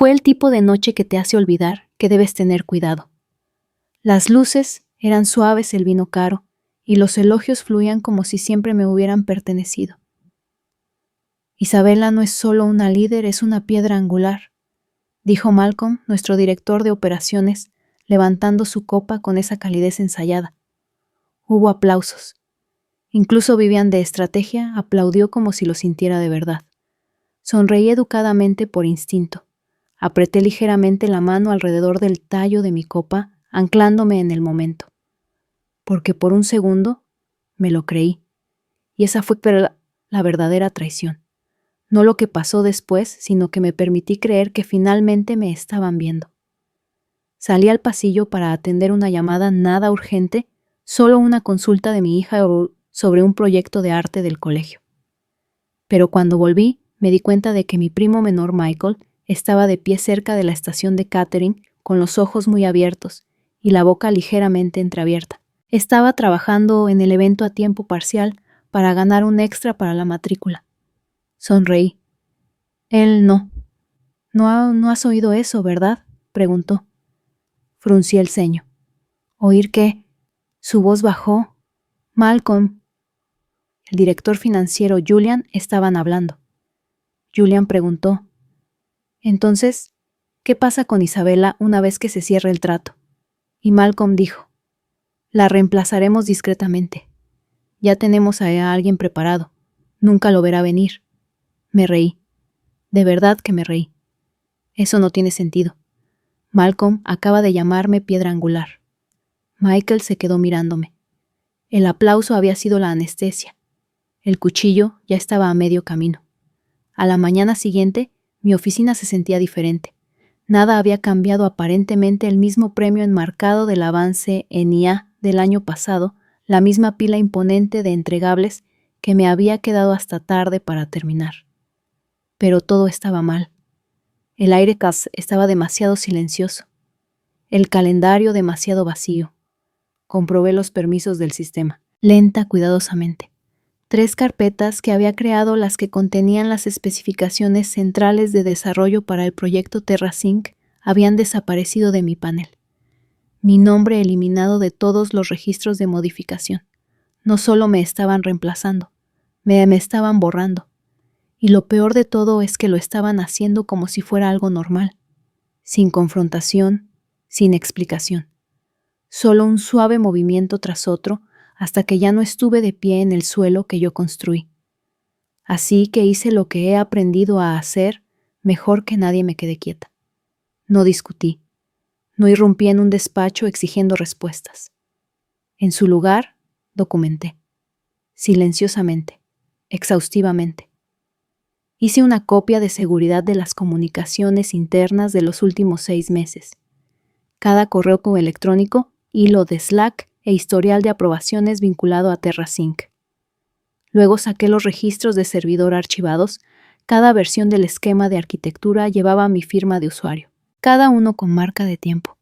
Fue el tipo de noche que te hace olvidar que debes tener cuidado. Las luces eran suaves, el vino caro, y los elogios fluían como si siempre me hubieran pertenecido. Isabela no es solo una líder, es una piedra angular, dijo Malcolm, nuestro director de operaciones, levantando su copa con esa calidez ensayada. Hubo aplausos. Incluso Vivian de estrategia aplaudió como si lo sintiera de verdad. Sonreí educadamente por instinto. Apreté ligeramente la mano alrededor del tallo de mi copa, anclándome en el momento. Porque por un segundo me lo creí. Y esa fue la verdadera traición. No lo que pasó después, sino que me permití creer que finalmente me estaban viendo. Salí al pasillo para atender una llamada nada urgente, solo una consulta de mi hija sobre un proyecto de arte del colegio. Pero cuando volví, me di cuenta de que mi primo menor Michael estaba de pie cerca de la estación de catering, con los ojos muy abiertos y la boca ligeramente entreabierta. Estaba trabajando en el evento a tiempo parcial para ganar un extra para la matrícula. Sonreí. Él no. ¿No has oído eso, verdad?, preguntó. Fruncí el ceño. ¿Oír qué? Su voz bajó. Malcolm. El director financiero Julian estaban hablando. Julian preguntó: «Entonces, ¿qué pasa con Isabela una vez que se cierre el trato?» Y Malcolm dijo: «La reemplazaremos discretamente. Ya tenemos a alguien preparado. Nunca lo verá venir». Me reí. De verdad que me reí. Eso no tiene sentido. Malcolm acaba de llamarme piedra angular. Michael se quedó mirándome. El aplauso había sido la anestesia. El cuchillo ya estaba a medio camino. A la mañana siguiente, mi oficina se sentía diferente. Nada había cambiado, aparentemente el mismo premio enmarcado del avance en IA del año pasado, la misma pila imponente de entregables que me había quedado hasta tarde para terminar. Pero todo estaba mal. El aire estaba demasiado silencioso. El calendario demasiado vacío. Comprobé los permisos del sistema, lenta, cuidadosamente. 3 carpetas que había creado, las que contenían las especificaciones centrales de desarrollo para el proyecto TerraSync, habían desaparecido de mi panel. Mi nombre eliminado de todos los registros de modificación. No solo me estaban reemplazando, me estaban borrando. Y lo peor de todo es que lo estaban haciendo como si fuera algo normal, sin confrontación, sin explicación. Solo un suave movimiento tras otro, hasta que ya no estuve de pie en el suelo que yo construí. Así que hice lo que he aprendido a hacer, mejor que nadie, me quedé quieta. No discutí, no irrumpí en un despacho exigiendo respuestas. En su lugar, documenté, silenciosamente, exhaustivamente. Hice una copia de seguridad de las comunicaciones internas de los últimos 6 meses. Cada correo electrónico, hilo de Slack e historial de aprobaciones vinculado a TerraSync. Luego saqué los registros de servidor archivados. Cada versión del esquema de arquitectura llevaba mi firma de usuario, cada uno con marca de tiempo,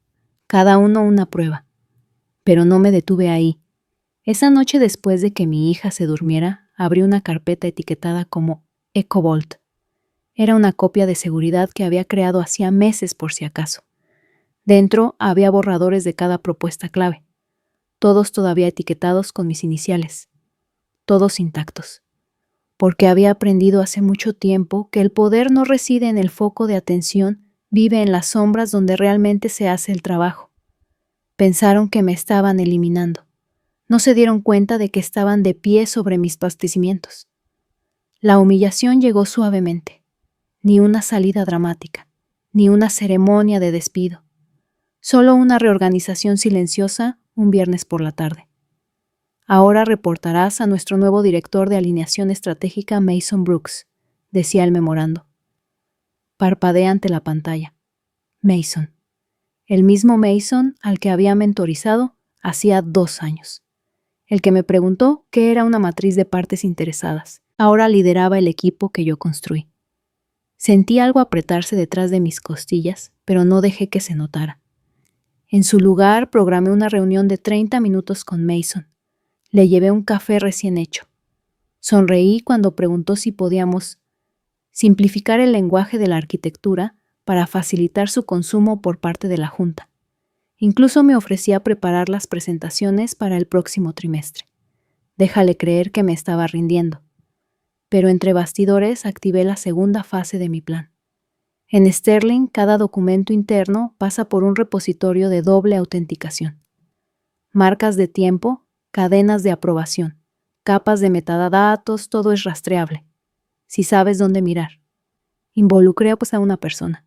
cada uno una prueba. Pero no me detuve ahí. Esa noche, después de que mi hija se durmiera, abrí una carpeta etiquetada como EcoVault. Era una copia de seguridad que había creado hacía meses por si acaso. Dentro había borradores de cada propuesta clave, todos todavía etiquetados con mis iniciales, todos intactos, porque había aprendido hace mucho tiempo que el poder no reside en el foco de atención, vive en las sombras donde realmente se hace el trabajo. Pensaron que me estaban eliminando. No se dieron cuenta de que estaban de pie sobre mis bastecimientos. La humillación llegó suavemente. Ni una salida dramática, ni una ceremonia de despido. Solo una reorganización silenciosa un viernes por la tarde. Ahora reportarás a nuestro nuevo director de alineación estratégica, Mason Brooks, decía el memorando. Parpadeé ante la pantalla. Mason. El mismo Mason al que había mentorizado hacía 2 años. El que me preguntó qué era una matriz de partes interesadas. Ahora lideraba el equipo que yo construí. Sentí algo apretarse detrás de mis costillas, pero no dejé que se notara. En su lugar, programé una reunión de 30 minutos con Mason. Le llevé un café recién hecho. Sonreí cuando preguntó si podíamos simplificar el lenguaje de la arquitectura para facilitar su consumo por parte de la Junta. Incluso me ofrecía preparar las presentaciones para el próximo trimestre. Déjale creer que me estaba rindiendo. Pero entre bastidores activé la segunda fase de mi plan. En Sterling, cada documento interno pasa por un repositorio de doble autenticación. Marcas de tiempo, cadenas de aprobación, capas de metadatos, todo es rastreable, si sabes dónde mirar. Involucré a una persona.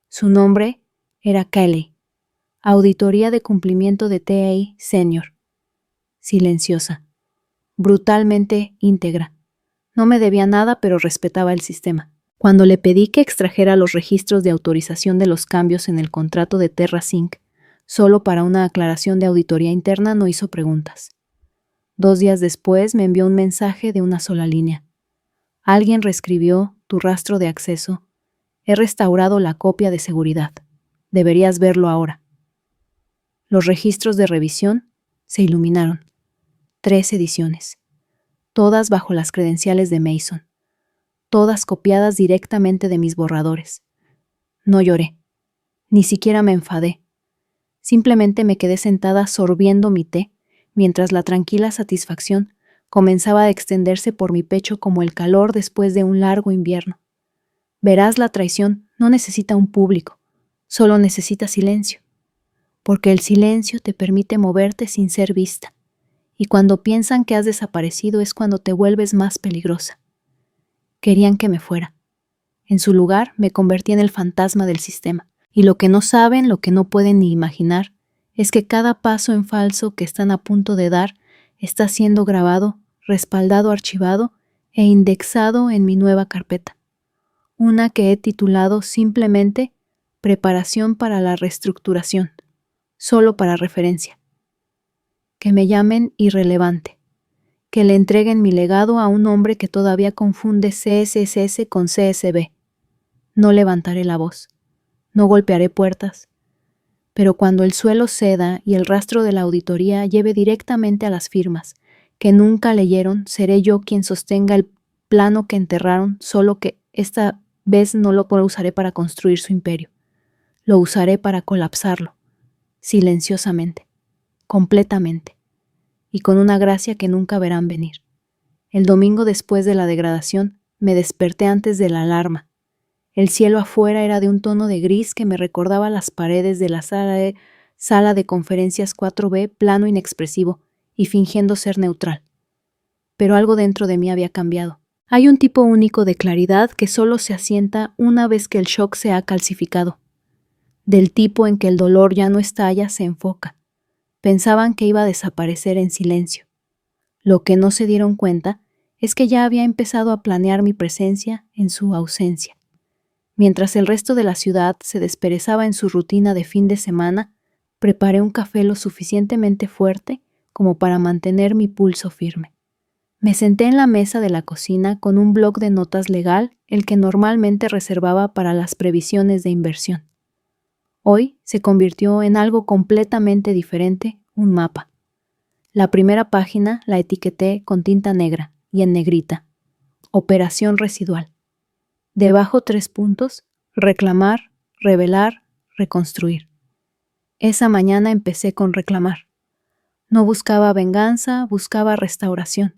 Su nombre era Kelly, Auditoría de Cumplimiento de TA Senior. Silenciosa, brutalmente íntegra. No me debía nada, pero respetaba el sistema. Cuando le pedí que extrajera los registros de autorización de los cambios en el contrato de TerraSync, solo para una aclaración de auditoría interna, no hizo preguntas. 2 días después me envió un mensaje de una sola línea. Alguien reescribió tu rastro de acceso. He restaurado la copia de seguridad. Deberías verlo ahora. Los registros de revisión se iluminaron. 3 ediciones. Todas bajo las credenciales de Mason. Todas copiadas directamente de mis borradores. No lloré. Ni siquiera me enfadé. Simplemente me quedé sentada sorbiendo mi té, mientras la tranquila satisfacción comenzaba a extenderse por mi pecho como el calor después de un largo invierno. Verás, la traición no necesita un público, solo necesita silencio, porque el silencio te permite moverte sin ser vista, y cuando piensan que has desaparecido es cuando te vuelves más peligrosa. Querían que me fuera. En su lugar me convertí en el fantasma del sistema, y lo que no saben, lo que no pueden ni imaginar, es que cada paso en falso que están a punto de dar está siendo grabado, respaldado, archivado e indexado en mi nueva carpeta. Una que he titulado simplemente Preparación para la reestructuración, solo para referencia. Que me llamen irrelevante, que le entreguen mi legado a un hombre que todavía confunde CSS con CSV. No levantaré la voz, no golpearé puertas, pero cuando el suelo ceda y el rastro de la auditoría lleve directamente a las firmas que nunca leyeron, seré yo quien sostenga el plano que enterraron, solo que esta vez no lo usaré para construir su imperio. Lo usaré para colapsarlo, silenciosamente, completamente, y con una gracia que nunca verán venir. El domingo después de la degradación, me desperté antes de la alarma. El cielo afuera era de un tono de gris que me recordaba las paredes de la sala de conferencias 4B, plano, inexpresivo y fingiendo ser neutral. Pero algo dentro de mí había cambiado. Hay un tipo único de claridad que solo se asienta una vez que el shock se ha calcificado. Del tipo en que el dolor ya no estalla, se enfoca. Pensaban que iba a desaparecer en silencio. Lo que no se dieron cuenta es que ya había empezado a planear mi presencia en su ausencia. Mientras el resto de la ciudad se desperezaba en su rutina de fin de semana, preparé un café lo suficientemente fuerte como para mantener mi pulso firme. Me senté en la mesa de la cocina con un bloc de notas legal, el que normalmente reservaba para las previsiones de inversión. Hoy se convirtió en algo completamente diferente, un mapa. La primera página la etiqueté con tinta negra y en negrita. Operación residual. Debajo 3 puntos, reclamar, revelar, reconstruir. Esa mañana empecé con reclamar. No buscaba venganza, buscaba restauración.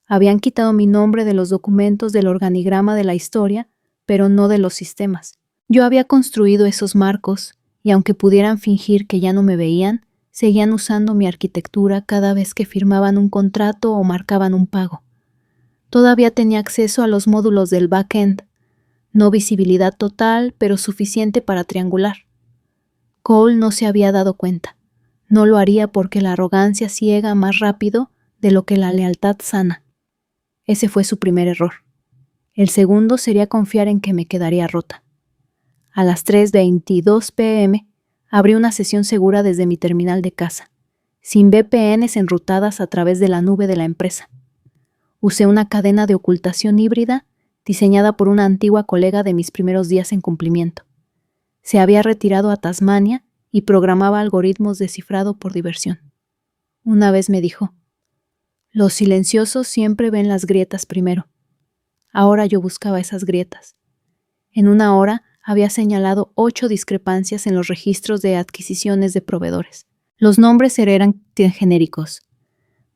Habían quitado mi nombre de los documentos del organigrama de la historia, pero no de los sistemas. Yo había construido esos marcos, y aunque pudieran fingir que ya no me veían, seguían usando mi arquitectura cada vez que firmaban un contrato o marcaban un pago. Todavía tenía acceso a los módulos del back-end. No visibilidad total, pero suficiente para triangular. Cole no se había dado cuenta. No lo haría porque la arrogancia ciega más rápido de lo que la lealtad sana. Ese fue su primer error. El segundo sería confiar en que me quedaría rota. A las 3:22 p.m. abrí una sesión segura desde mi terminal de casa, sin VPNs enrutadas a través de la nube de la empresa. Usé una cadena de ocultación híbrida diseñada por una antigua colega de mis primeros días en cumplimiento. Se había retirado a Tasmania y programaba algoritmos de cifrado por diversión. Una vez me dijo: los silenciosos siempre ven las grietas primero. Ahora yo buscaba esas grietas. En una hora había señalado 8 discrepancias en los registros de adquisiciones de proveedores. Los nombres eran genéricos: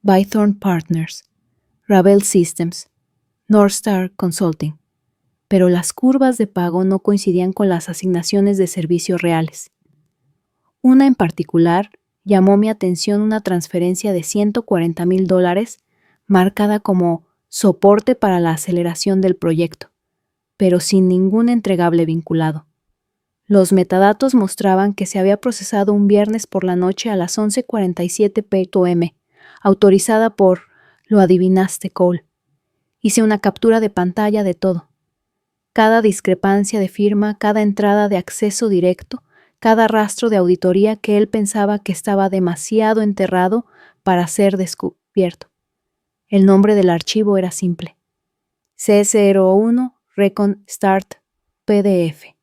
Bythorn Partners, Ravel Systems, Northstar Consulting, pero las curvas de pago no coincidían con las asignaciones de servicios reales. Una en particular llamó mi atención: una transferencia de $140,000 marcada como soporte para la aceleración del proyecto, pero sin ningún entregable vinculado. Los metadatos mostraban que se había procesado un viernes por la noche a las 11:47 p.m., autorizada por, lo adivinaste, Cole. Hice una captura de pantalla de todo. Cada discrepancia de firma, cada entrada de acceso directo, cada rastro de auditoría que él pensaba que estaba demasiado enterrado para ser descubierto. El nombre del archivo era simple: C01 Recon Start PDF.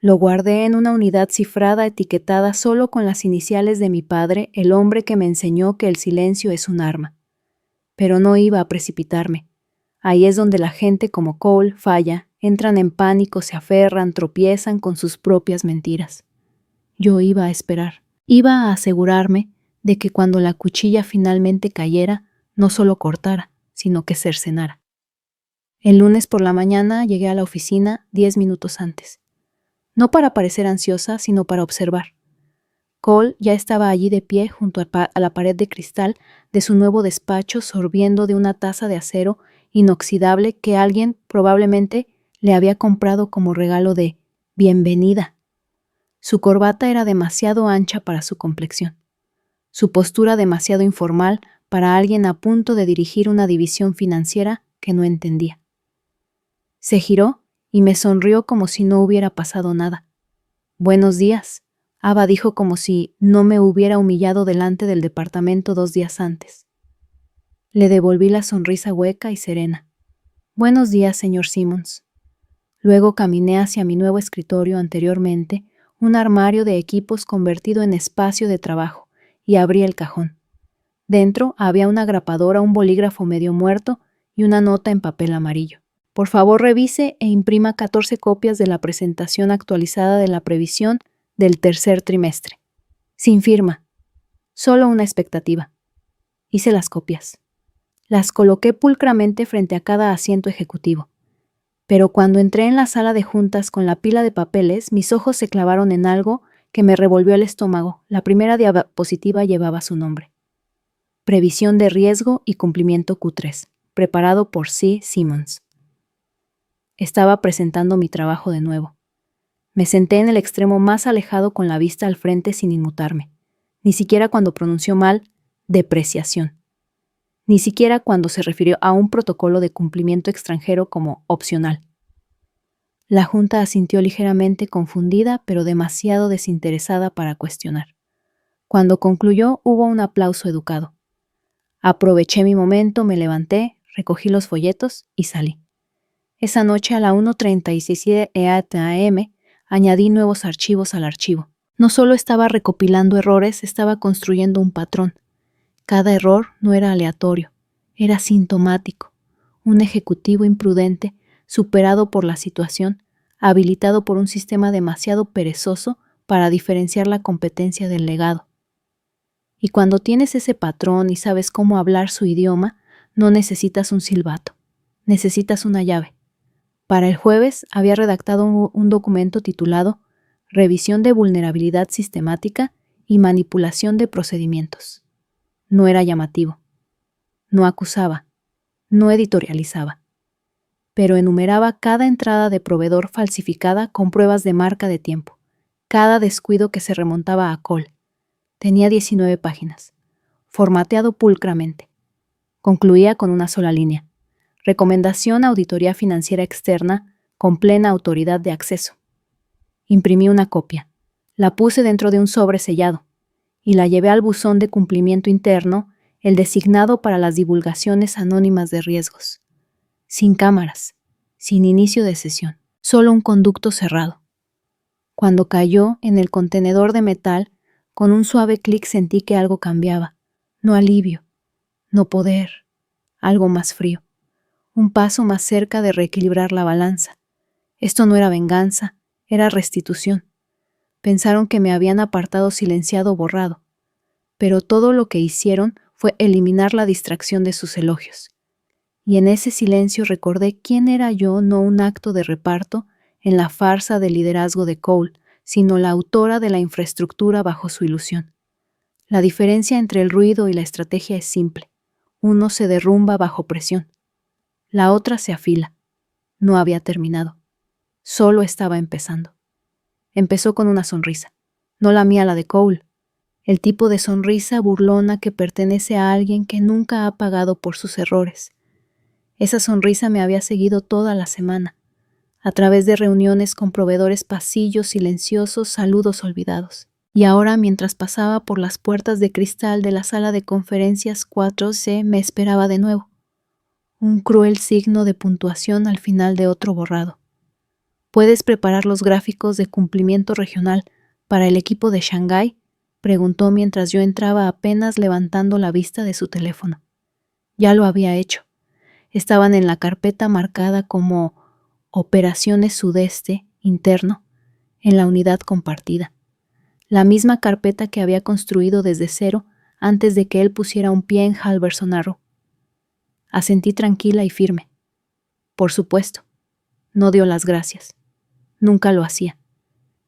Lo guardé en una unidad cifrada etiquetada solo con las iniciales de mi padre, el hombre que me enseñó que el silencio es un arma. Pero no iba a precipitarme. Ahí es donde la gente como Cole falla, entran en pánico, se aferran, tropiezan con sus propias mentiras. Yo iba a esperar. Iba a asegurarme de que cuando la cuchilla finalmente cayera, no solo cortara, sino que cercenara. El lunes por la mañana llegué a la oficina 10 minutos antes. No para parecer ansiosa, sino para observar. Cole ya estaba allí de pie junto a la pared de cristal de su nuevo despacho, sorbiendo de una taza de acero inoxidable que alguien probablemente le había comprado como regalo de bienvenida. Su corbata era demasiado ancha para su complexión, su postura demasiado informal para alguien a punto de dirigir una división financiera que no entendía. Se giró y me sonrió como si no hubiera pasado nada. «Buenos días», Ava dijo, como si no me hubiera humillado delante del departamento 2 días antes. Le devolví la sonrisa hueca y serena. «Buenos días, señor Simmons». Luego caminé hacia mi nuevo escritorio, anteriormente un armario de equipos convertido en espacio de trabajo, y abrí el cajón. Dentro había una grapadora, un bolígrafo medio muerto y una nota en papel amarillo. «Por favor, revise e imprima 14 copias de la presentación actualizada de la previsión del tercer trimestre. Sin firma. Solo una expectativa». Hice las copias. Las coloqué pulcramente frente a cada asiento ejecutivo. Pero cuando entré en la sala de juntas con la pila de papeles, mis ojos se clavaron en algo que me revolvió el estómago. La primera diapositiva llevaba su nombre: Previsión de riesgo y cumplimiento Q3, preparado por C. Simmons. Estaba presentando mi trabajo de nuevo. Me senté en el extremo más alejado con la vista al frente sin inmutarme, ni siquiera cuando pronunció mal depreciación, ni siquiera cuando se refirió a un protocolo de cumplimiento extranjero como opcional. La junta asintió ligeramente confundida, pero demasiado desinteresada para cuestionar. Cuando concluyó, hubo un aplauso educado. Aproveché mi momento, me levanté, recogí los folletos y salí. Esa noche a la 1:37 a.m. añadí nuevos archivos al archivo. No solo estaba recopilando errores, estaba construyendo un patrón. Cada error no era aleatorio, era sintomático. Un ejecutivo imprudente, superado por la situación, habilitado por un sistema demasiado perezoso para diferenciar la competencia del legado. Y cuando tienes ese patrón y sabes cómo hablar su idioma, no necesitas un silbato, necesitas una llave. Para el jueves había redactado un documento titulado Revisión de vulnerabilidad sistemática y manipulación de procedimientos. No era llamativo, no acusaba, no editorializaba, pero enumeraba cada entrada de proveedor falsificada con pruebas de marca de tiempo, cada descuido que se remontaba a Cole. Tenía 19 páginas, formateado pulcramente. Concluía con una sola línea: Recomendación a auditoría financiera externa con plena autoridad de acceso. Imprimí una copia, la puse dentro de un sobre sellado y la llevé al buzón de cumplimiento interno, el designado para las divulgaciones anónimas de riesgos. Sin cámaras, sin inicio de sesión, solo un conducto cerrado. Cuando cayó en el contenedor de metal, con un suave clic sentí que algo cambiaba. No alivio, no poder, algo más frío. Un paso más cerca de reequilibrar la balanza. Esto no era venganza, Era restitución. Pensaron que me habían apartado, silenciado o borrado, pero todo lo que hicieron fue eliminar la distracción de sus elogios. Y en ese silencio recordé quién era yo, no un acto de reparto en la farsa de liderazgo de Cole, sino la autora de la infraestructura bajo su ilusión. La diferencia entre el ruido y la estrategia es simple. Uno se derrumba bajo presión. La otra se afila. No había terminado. Solo estaba empezando. Empezó con una sonrisa. No la mía, la de Cole. El tipo de sonrisa burlona que pertenece a alguien que nunca ha pagado por sus errores. Esa sonrisa me había seguido toda la semana, a través de reuniones con proveedores, pasillos silenciosos, saludos olvidados. Y ahora, mientras pasaba por las puertas de cristal de la sala de conferencias 4C, me esperaba de nuevo. Un cruel signo de puntuación al final de otro borrado. ¿Puedes preparar los gráficos de cumplimiento regional para el equipo de Shanghái?, preguntó mientras yo entraba apenas levantando la vista de su teléfono. Ya lo había hecho. Estaban en la carpeta marcada como Operaciones Sudeste Interno en la unidad compartida. La misma carpeta que había construido desde cero antes de que él pusiera un pie en Halverson Arrow. Asentí tranquila y firme. Por supuesto. No dio las gracias. Nunca lo hacía.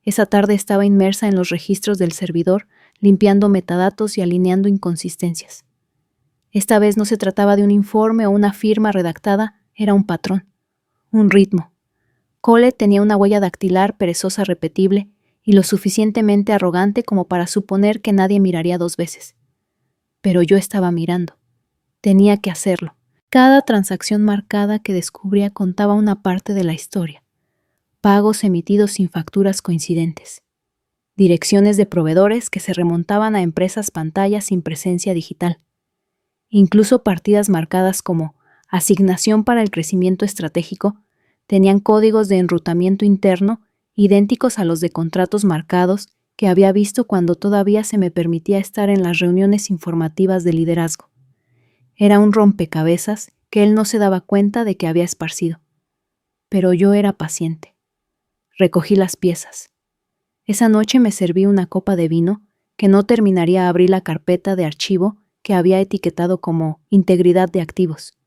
Esa tarde estaba inmersa en los registros del servidor, limpiando metadatos y alineando inconsistencias. Esta vez no se trataba de un informe o una firma redactada, era un patrón, un ritmo. Cole tenía una huella dactilar perezosa repetible y lo suficientemente arrogante como para suponer que nadie miraría dos veces. Pero yo estaba mirando. Tenía que hacerlo. Cada transacción marcada que descubría contaba una parte de la historia. Pagos emitidos sin facturas coincidentes. Direcciones de proveedores que se remontaban a empresas pantallas sin presencia digital. Incluso partidas marcadas como asignación para el crecimiento estratégico tenían códigos de enrutamiento interno idénticos a los de contratos marcados que había visto cuando todavía se me permitía estar en las reuniones informativas de liderazgo. Era un rompecabezas que él no se daba cuenta de que había esparcido. Pero yo era paciente. Recogí las piezas. Esa noche me serví una copa de vino que no terminaría abrir la carpeta de archivo que había etiquetado como integridad de activos,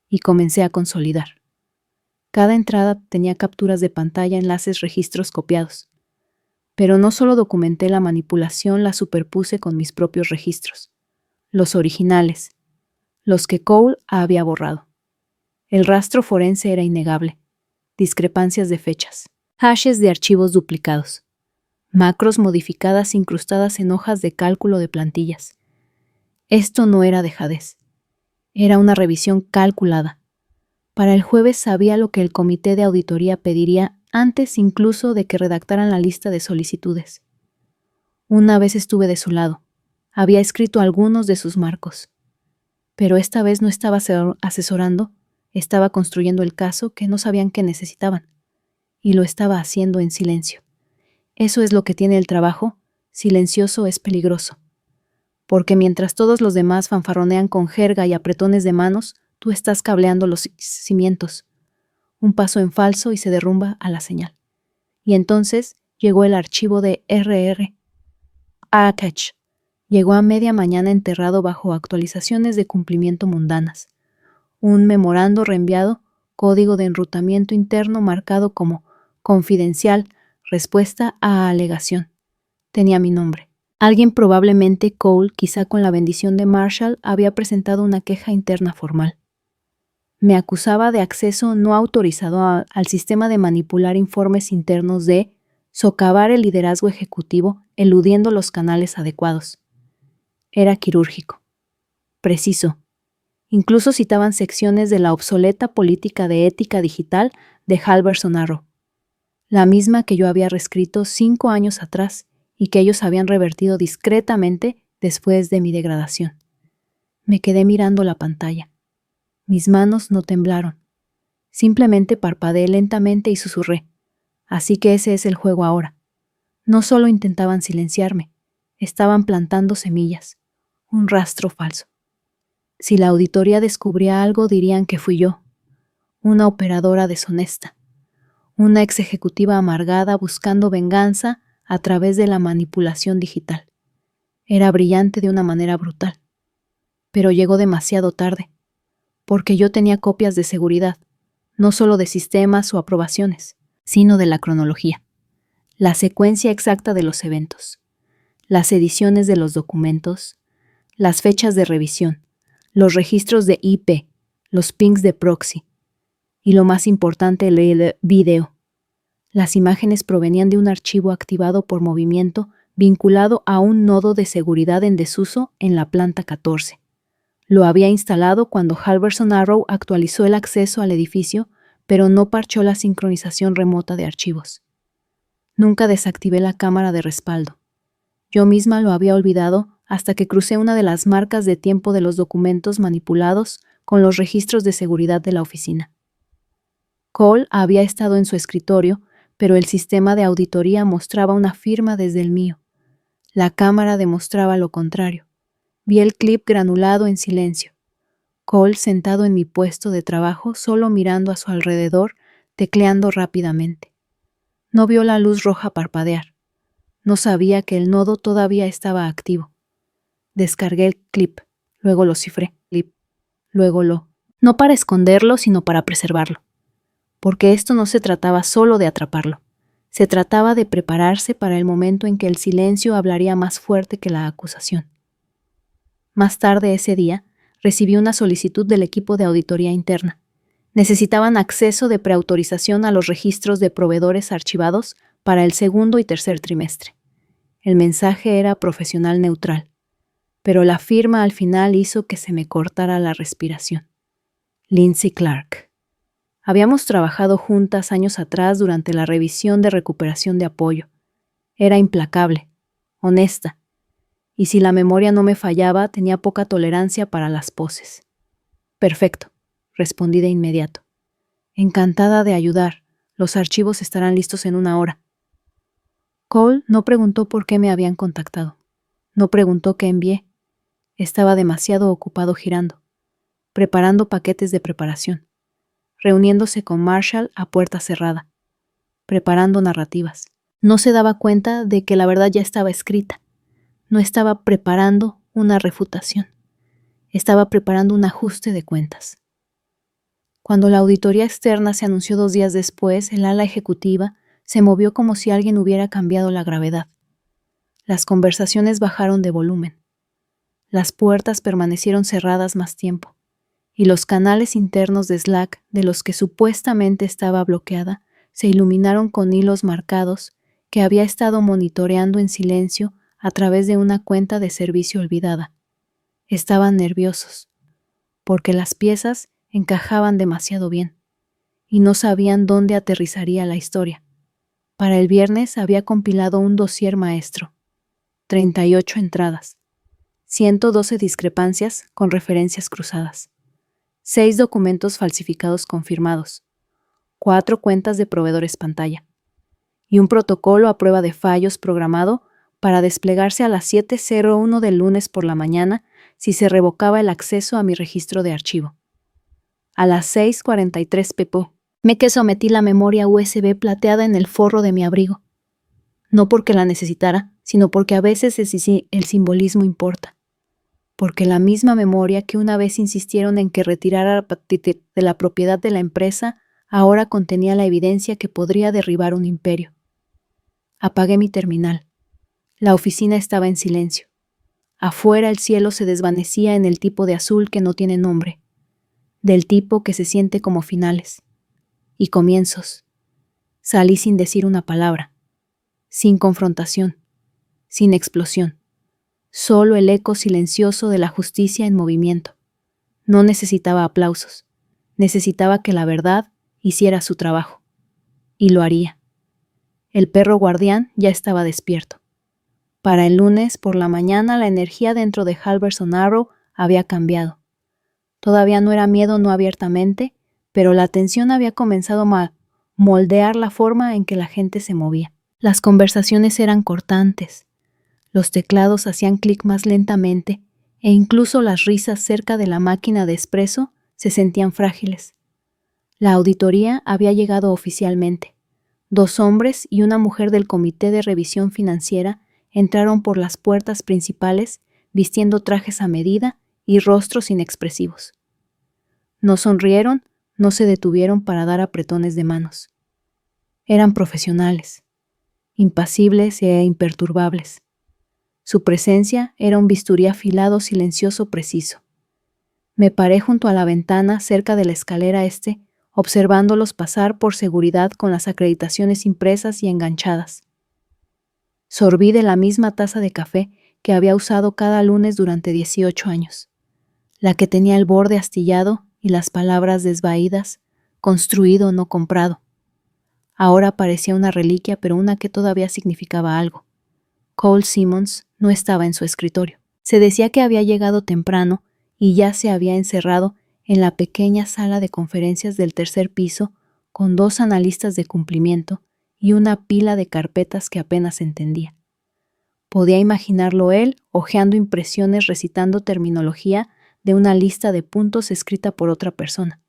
y comencé a consolidar. Cada entrada tenía capturas de pantalla, enlaces, registros copiados. Pero no solo documenté la manipulación, la superpuse con mis propios registros. Los originales, los que Cole había borrado. El rastro forense era innegable. Discrepancias de fechas. Hashes de archivos duplicados. Macros modificadas incrustadas en hojas de cálculo de plantillas. Esto no era dejadez. Era una revisión calculada. Para el jueves sabía lo que el comité de auditoría pediría antes incluso de que redactaran la lista de solicitudes. Una vez estuve de su lado. Había escrito algunos de sus marcos. Pero esta vez no estaba asesorando, estaba construyendo el caso que no sabían que necesitaban. Y lo estaba haciendo en silencio. Eso es lo que tiene el trabajo, silencioso es peligroso. Porque mientras todos los demás fanfarronean con jerga y apretones de manos, tú estás cableando los cimientos. Un paso en falso y se derrumba a la señal. Y entonces llegó el archivo de RR. Catch. Llegó a media mañana enterrado bajo actualizaciones de cumplimiento mundanas. Un memorando reenviado, código de enrutamiento interno marcado como confidencial, respuesta a alegación. Tenía mi nombre. Alguien, probablemente Cole, quizá con la bendición de Marshall, había presentado una queja interna formal. Me acusaba de acceso no autorizado al sistema de manipular informes internos, de socavar el liderazgo ejecutivo eludiendo los canales adecuados. Era quirúrgico. Preciso. Incluso citaban secciones de la obsoleta política de ética digital de Halverson Arrow. La misma que yo había reescrito 5 años atrás y que ellos habían revertido discretamente después de mi degradación. Me quedé mirando la pantalla. Mis manos no temblaron. Simplemente parpadeé lentamente y susurré. Así que ese es el juego ahora. No solo intentaban silenciarme, estaban plantando semillas. Un rastro falso. Si la auditoría descubría algo, dirían que fui yo, una operadora deshonesta. una ex ejecutiva amargada buscando venganza a través de la manipulación digital. Era brillante de una manera brutal, pero llegó demasiado tarde, porque yo tenía copias de seguridad, no solo de sistemas o aprobaciones, sino de la cronología, la secuencia exacta de los eventos, las ediciones de los documentos, las fechas de revisión, los registros de IP, los pings de proxy, y lo más importante, el video. Las imágenes provenían de un archivo activado por movimiento vinculado a un nodo de seguridad en desuso en la planta 14. Lo había instalado cuando Halverson Arrow actualizó el acceso al edificio, pero no parchó la sincronización remota de archivos. Nunca desactivé la cámara de respaldo. Yo misma lo había olvidado hasta que crucé una de las marcas de tiempo de los documentos manipulados con los registros de seguridad de la oficina. Cole había estado en su escritorio, pero el sistema de auditoría mostraba una firma desde el mío. La cámara demostraba lo contrario. Vi el clip granulado en silencio. Cole sentado en mi puesto de trabajo, solo mirando a su alrededor, tecleando rápidamente. No vio la luz roja parpadear. No sabía que el nodo todavía estaba activo. Descargué el clip, luego lo cifré, no para esconderlo, sino para preservarlo. Porque esto no se trataba solo de atraparlo. Se trataba de prepararse para el momento en que el silencio hablaría más fuerte que la acusación. Más tarde ese día, recibí una solicitud del equipo de auditoría interna. Necesitaban acceso de preautorización a los registros de proveedores archivados para el segundo y tercer trimestre. El mensaje era profesional neutral, pero la firma al final hizo que se me cortara la respiración. Lindsay Clark. Habíamos trabajado juntas años atrás durante la revisión de recuperación de apoyo. Era implacable, honesta, y si la memoria no me fallaba, tenía poca tolerancia para las poses. Perfecto, respondí de inmediato. Encantada de ayudar, los archivos estarán listos en 1 hora. Cole no preguntó por qué me habían contactado. No preguntó qué envié. Estaba demasiado ocupado girando, preparando paquetes de preparación, reuniéndose con Marshall a puerta cerrada, preparando narrativas. No se daba cuenta de que la verdad ya estaba escrita. No estaba preparando una refutación. Estaba preparando un ajuste de cuentas. Cuando la auditoría externa se anunció 2 días después, el ala ejecutiva se movió como si alguien hubiera cambiado la gravedad. Las conversaciones bajaron de volumen. Las puertas permanecieron cerradas más tiempo, y los canales internos de Slack, de los que supuestamente estaba bloqueada, se iluminaron con hilos marcados que había estado monitoreando en silencio a través de una cuenta de servicio olvidada. Estaban nerviosos, porque las piezas encajaban demasiado bien, y no sabían dónde aterrizaría la historia. Para el viernes había compilado un dossier maestro, 38 entradas, 112 discrepancias con referencias cruzadas, 6 documentos falsificados confirmados, 4 cuentas de proveedores pantalla, y un protocolo a prueba de fallos programado para desplegarse a las 7:01 del lunes por la mañana si se revocaba el acceso a mi registro de archivo. A las 6:43 pp. Me que sometí la memoria USB plateada en el forro de mi abrigo. No porque la necesitara, sino porque a veces el simbolismo importa. Porque la misma memoria que una vez insistieron en que retirara de la propiedad de la empresa, ahora contenía la evidencia que podría derribar un imperio. Apagué mi terminal. La oficina estaba en silencio. Afuera el cielo se desvanecía en el tipo de azul que no tiene nombre, del tipo que se siente como finales y comienzos. Salí sin decir una palabra, sin confrontación, sin explosión. Solo el eco silencioso de la justicia en movimiento. No necesitaba aplausos. Necesitaba que la verdad hiciera su trabajo. Y lo haría. El perro guardián ya estaba despierto. Para el lunes por la mañana la energía dentro de Halverson Arrow había cambiado. Todavía no era miedo no abiertamente, pero la tensión había comenzado a moldear la forma en que la gente se movía. Las conversaciones eran cortantes. Los teclados hacían clic más lentamente e incluso las risas cerca de la máquina de espresso se sentían frágiles. La auditoría había llegado oficialmente. 2 hombres y una mujer del Comité de Revisión Financiera entraron por las puertas principales vistiendo trajes a medida y rostros inexpresivos. No sonrieron, no se detuvieron para dar apretones de manos. Eran profesionales, impasibles e imperturbables. Su presencia era un bisturí afilado, silencioso, preciso. Me paré junto a la ventana cerca de la escalera observándolos pasar por seguridad con las acreditaciones impresas y enganchadas. Sorbí de la misma taza de café que había usado cada lunes durante 18 años, la que tenía el borde astillado y las palabras desvaídas, construido, no comprado. Ahora parecía una reliquia, pero una que todavía significaba algo. Cole Simmons no estaba en su escritorio. Se decía que había llegado temprano y ya se había encerrado en la pequeña sala de conferencias del 3er piso con 2 analistas de cumplimiento y una pila de carpetas que apenas entendía. Podía imaginarlo él hojeando impresiones, recitando terminología de una lista de puntos escrita por otra persona.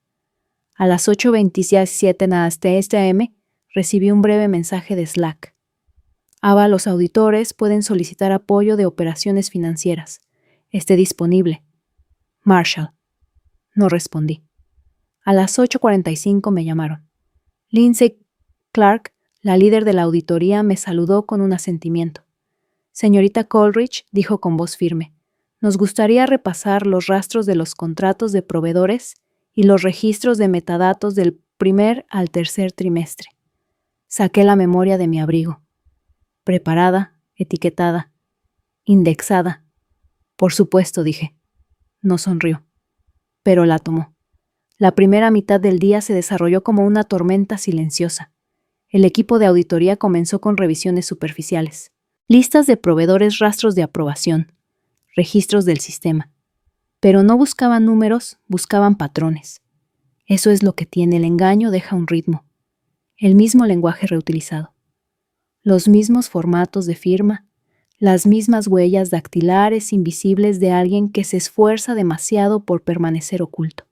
A las 8:27 am recibí un breve mensaje de Slack. Ava, los auditores pueden solicitar apoyo de operaciones financieras. Esté disponible. Marshall. No respondí. A las 8:45 me llamaron. Lindsay Clark, la líder de la auditoría, me saludó con un asentimiento. Señorita Coleridge, dijo con voz firme, nos gustaría repasar los rastros de los contratos de proveedores y los registros de metadatos del primer al tercer trimestre. Saqué la memoria de mi abrigo. Preparada, etiquetada, indexada. Por supuesto, dije. No sonrió, pero la tomó. La primera mitad del día se desarrolló como una tormenta silenciosa. El equipo de auditoría comenzó con revisiones superficiales. Listas de proveedores, rastros de aprobación, registros del sistema. Pero no buscaban números, buscaban patrones. Eso es lo que tiene el engaño, deja un ritmo. El mismo lenguaje reutilizado. Los mismos formatos de firma, las mismas huellas dactilares invisibles de alguien que se esfuerza demasiado por permanecer oculto.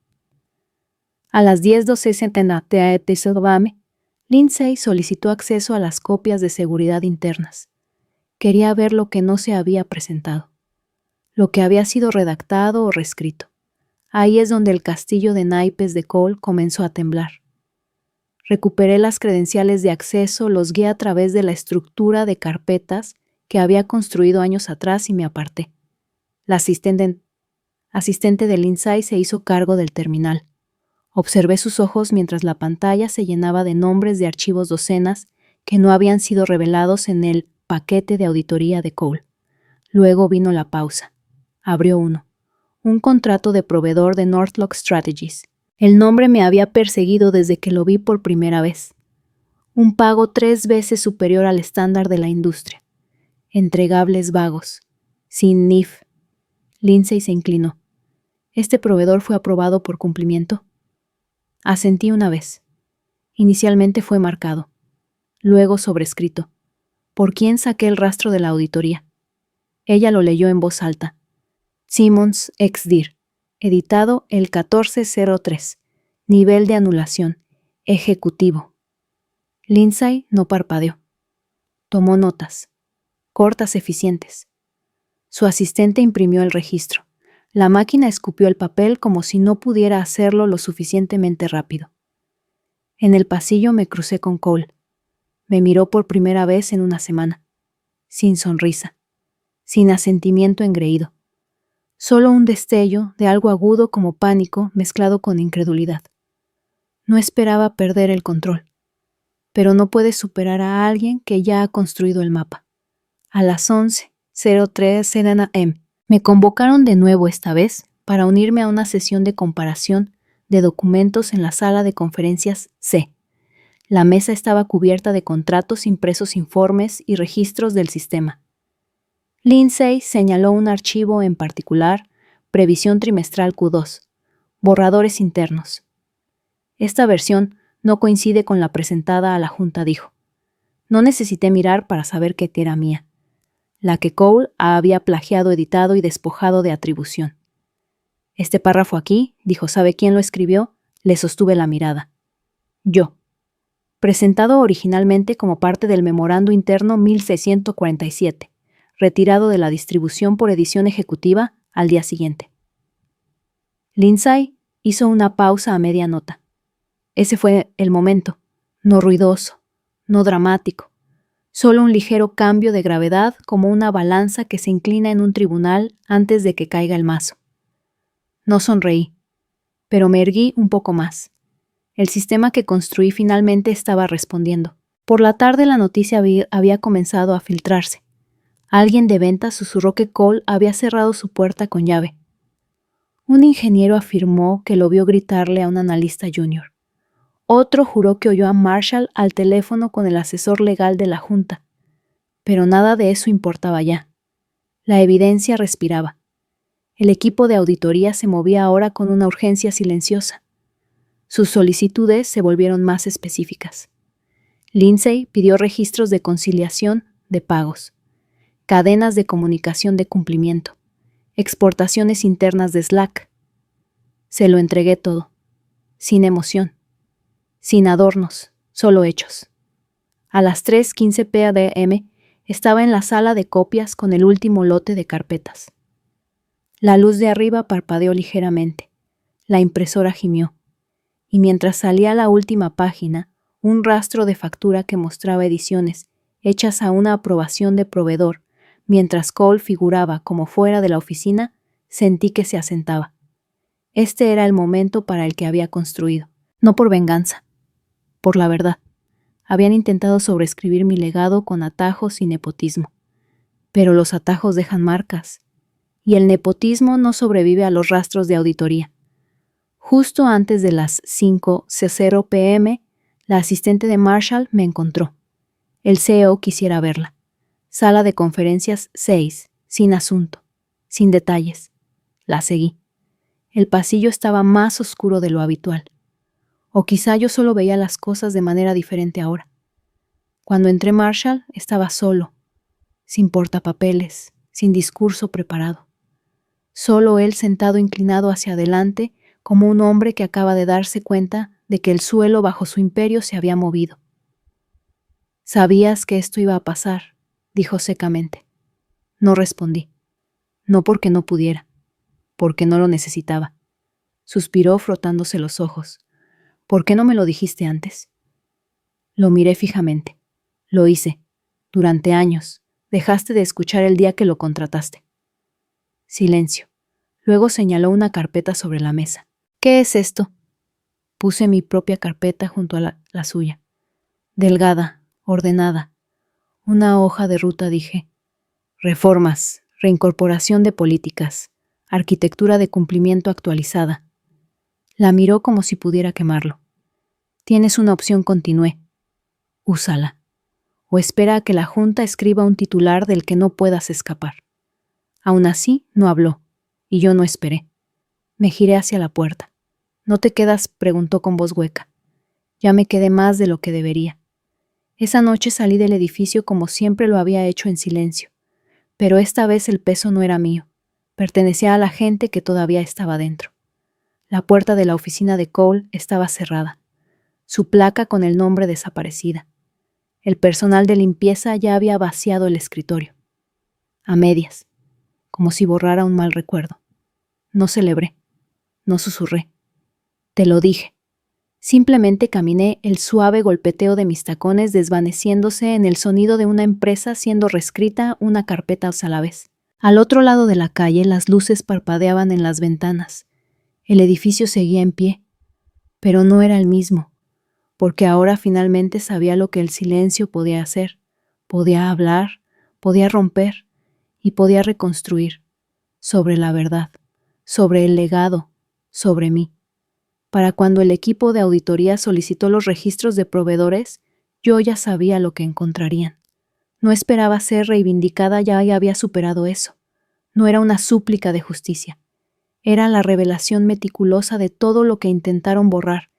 A las 10:12 Lindsay solicitó acceso a las copias de seguridad internas. Quería ver lo que no se había presentado, lo que había sido redactado o reescrito. Ahí es donde el castillo de naipes de Cole comenzó a temblar. Recuperé las credenciales de acceso, los guié a través de la estructura de carpetas que había construido años atrás y me aparté. La asistente de Lindsay se hizo cargo del terminal. Observé sus ojos mientras la pantalla se llenaba de nombres de archivos docenas que no habían sido revelados en el paquete de auditoría de Cole. Luego vino la pausa. Abrió uno. Un contrato de proveedor de Northlock Strategies. El nombre me había perseguido desde que lo vi por primera vez. Un pago 3 veces superior al estándar de la industria. Entregables vagos. Sin NIF. Lindsay se inclinó. ¿Este proveedor fue aprobado por cumplimiento? Asentí una vez. Inicialmente fue marcado. Luego sobrescrito. ¿Por quién saqué el rastro de la auditoría? Ella lo leyó en voz alta. Simmons ex dir. Editado el 1403. Nivel de anulación. Ejecutivo. Lindsay no parpadeó. Tomó notas. Cortas, eficientes. Su asistente imprimió el registro. La máquina escupió el papel como si no pudiera hacerlo lo suficientemente rápido. En el pasillo me crucé con Cole. Me miró por primera vez en una semana. Sin sonrisa. Sin asentimiento engreído. Solo un destello de algo agudo como pánico mezclado con incredulidad. No esperaba perder el control. Pero no puedes superar a alguien que ya ha construido el mapa. A las 11:03 am. Me convocaron de nuevo esta vez para unirme a una sesión de comparación de documentos en la sala de conferencias C. La mesa estaba cubierta de contratos, impresos, informes y registros del sistema. Lindsay señaló un archivo en particular, previsión trimestral Q2, borradores internos. Esta versión no coincide con la presentada a la Junta, dijo. No necesité mirar para saber que era mía. La que Cole había plagiado, editado y despojado de atribución. Este párrafo aquí, dijo, ¿sabe quién lo escribió? Le sostuve la mirada. Yo. presentado originalmente como parte del Memorando Interno 1647, retirado de la distribución por edición ejecutiva al día siguiente. Lindsay hizo una pausa a media nota. Ese fue el momento, no ruidoso, no dramático, solo un ligero cambio de gravedad como una balanza que se inclina en un tribunal antes de que caiga el mazo. No sonreí, pero me erguí un poco más. El sistema que construí finalmente estaba respondiendo. Por la tarde la noticia había comenzado a filtrarse. Alguien de ventas susurró que Cole había cerrado su puerta con llave. Un ingeniero afirmó que lo vio gritarle a un analista junior. Otro juró que oyó a Marshall al teléfono con el asesor legal de la Junta. Pero nada de eso importaba ya. La evidencia respiraba. El equipo de auditoría se movía ahora con una urgencia silenciosa. Sus solicitudes se volvieron más específicas. Lindsay pidió registros de conciliación de pagos, cadenas de comunicación de cumplimiento, exportaciones internas de Slack. Se lo entregué todo, sin emoción, sin adornos, solo hechos. A las 3:15 p.m. estaba en la sala de copias con el último lote de carpetas. La luz de arriba parpadeó ligeramente. La impresora gimió. Y mientras salía la última página, un rastro de factura que mostraba ediciones hechas a una aprobación de proveedor, mientras Cole figuraba como fuera de la oficina, sentí que se asentaba. Este era el momento para el que había construido, no por venganza, por la verdad. Habían intentado sobreescribir mi legado con atajos y nepotismo. Pero los atajos dejan marcas, y el nepotismo no sobrevive a los rastros de auditoría. Justo antes de las 5:00 p.m., la asistente de Marshall me encontró. El CEO quisiera verla. Sala de conferencias 6, sin asunto, sin detalles. La seguí. El pasillo estaba más oscuro de lo habitual. O quizá yo solo veía las cosas de manera diferente ahora. Cuando entré Marshall, estaba solo, sin portapapeles, sin discurso preparado. Solo él sentado inclinado hacia adelante, como un hombre que acaba de darse cuenta de que el suelo bajo su imperio se había movido. «Sabías que esto iba a pasar», dijo secamente. No respondí. No porque no pudiera, porque no lo necesitaba. Suspiró frotándose los ojos. «¿Por qué no me lo dijiste antes?» Lo miré fijamente. Lo hice. Durante años. Dejaste de escuchar el día que lo contrataste. Silencio. Luego señaló una carpeta sobre la mesa. «¿Qué es esto?» Puse mi propia carpeta junto a la suya. Delgada, ordenada. Una hoja de ruta, dije. Reformas, reincorporación de políticas, arquitectura de cumplimiento actualizada. La miró como si pudiera quemarlo. Tienes una opción, continué. Úsala. O espera a que la Junta escriba un titular del que no puedas escapar. Aún así, no habló, y yo no esperé. Me giré hacia la puerta. ¿No te quedas?, preguntó con voz hueca. Ya me quedé más de lo que debería. Esa noche salí del edificio como siempre lo había hecho en silencio, pero esta vez el peso no era mío, pertenecía a la gente que todavía estaba dentro. La puerta de la oficina de Cole estaba cerrada, su placa con el nombre desaparecida. El personal de limpieza ya había vaciado el escritorio. A medias, como si borrara un mal recuerdo. No celebré, no susurré. Te lo dije. Simplemente caminé el suave golpeteo de mis tacones desvaneciéndose en el sonido de una empresa siendo reescrita una carpeta a la vez. Al otro lado de la calle las luces parpadeaban en las ventanas. El edificio seguía en pie, pero no era el mismo, porque ahora finalmente sabía lo que el silencio podía hacer. Podía hablar, podía romper y podía reconstruir sobre la verdad, sobre el legado, sobre mí. Para cuando el equipo de auditoría solicitó los registros de proveedores, yo ya sabía lo que encontrarían. No esperaba ser reivindicada, ya había superado eso. No era una súplica de justicia. Era la revelación meticulosa de todo lo que intentaron borrar,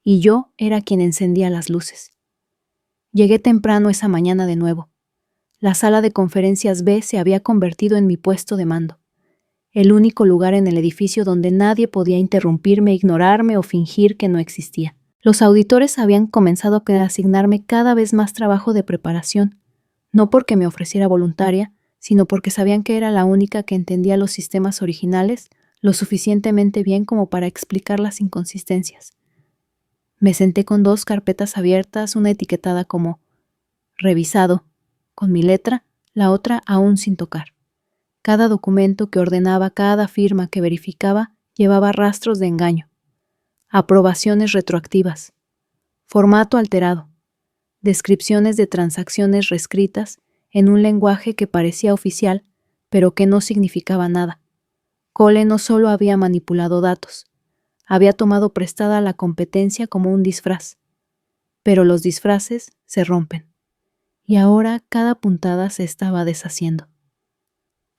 y yo era quien encendía las luces. Llegué temprano esa mañana de nuevo. La sala de conferencias B se había convertido en mi puesto de mando. El único lugar en el edificio donde nadie podía interrumpirme, ignorarme o fingir que no existía. Los auditores habían comenzado a asignarme cada vez más trabajo de preparación, no porque me ofreciera voluntaria, sino porque sabían que era la única que entendía los sistemas originales lo suficientemente bien como para explicar las inconsistencias. Me senté con 2 carpetas abiertas, una etiquetada como revisado, con mi letra, la otra aún sin tocar. Cada documento que ordenaba, cada firma que verificaba, llevaba rastros de engaño, aprobaciones retroactivas, formato alterado, descripciones de transacciones reescritas en un lenguaje que parecía oficial, pero que no significaba nada. Cole no solo había manipulado datos, había tomado prestada la competencia como un disfraz. Pero los disfraces se rompen, y ahora cada puntada se estaba deshaciendo.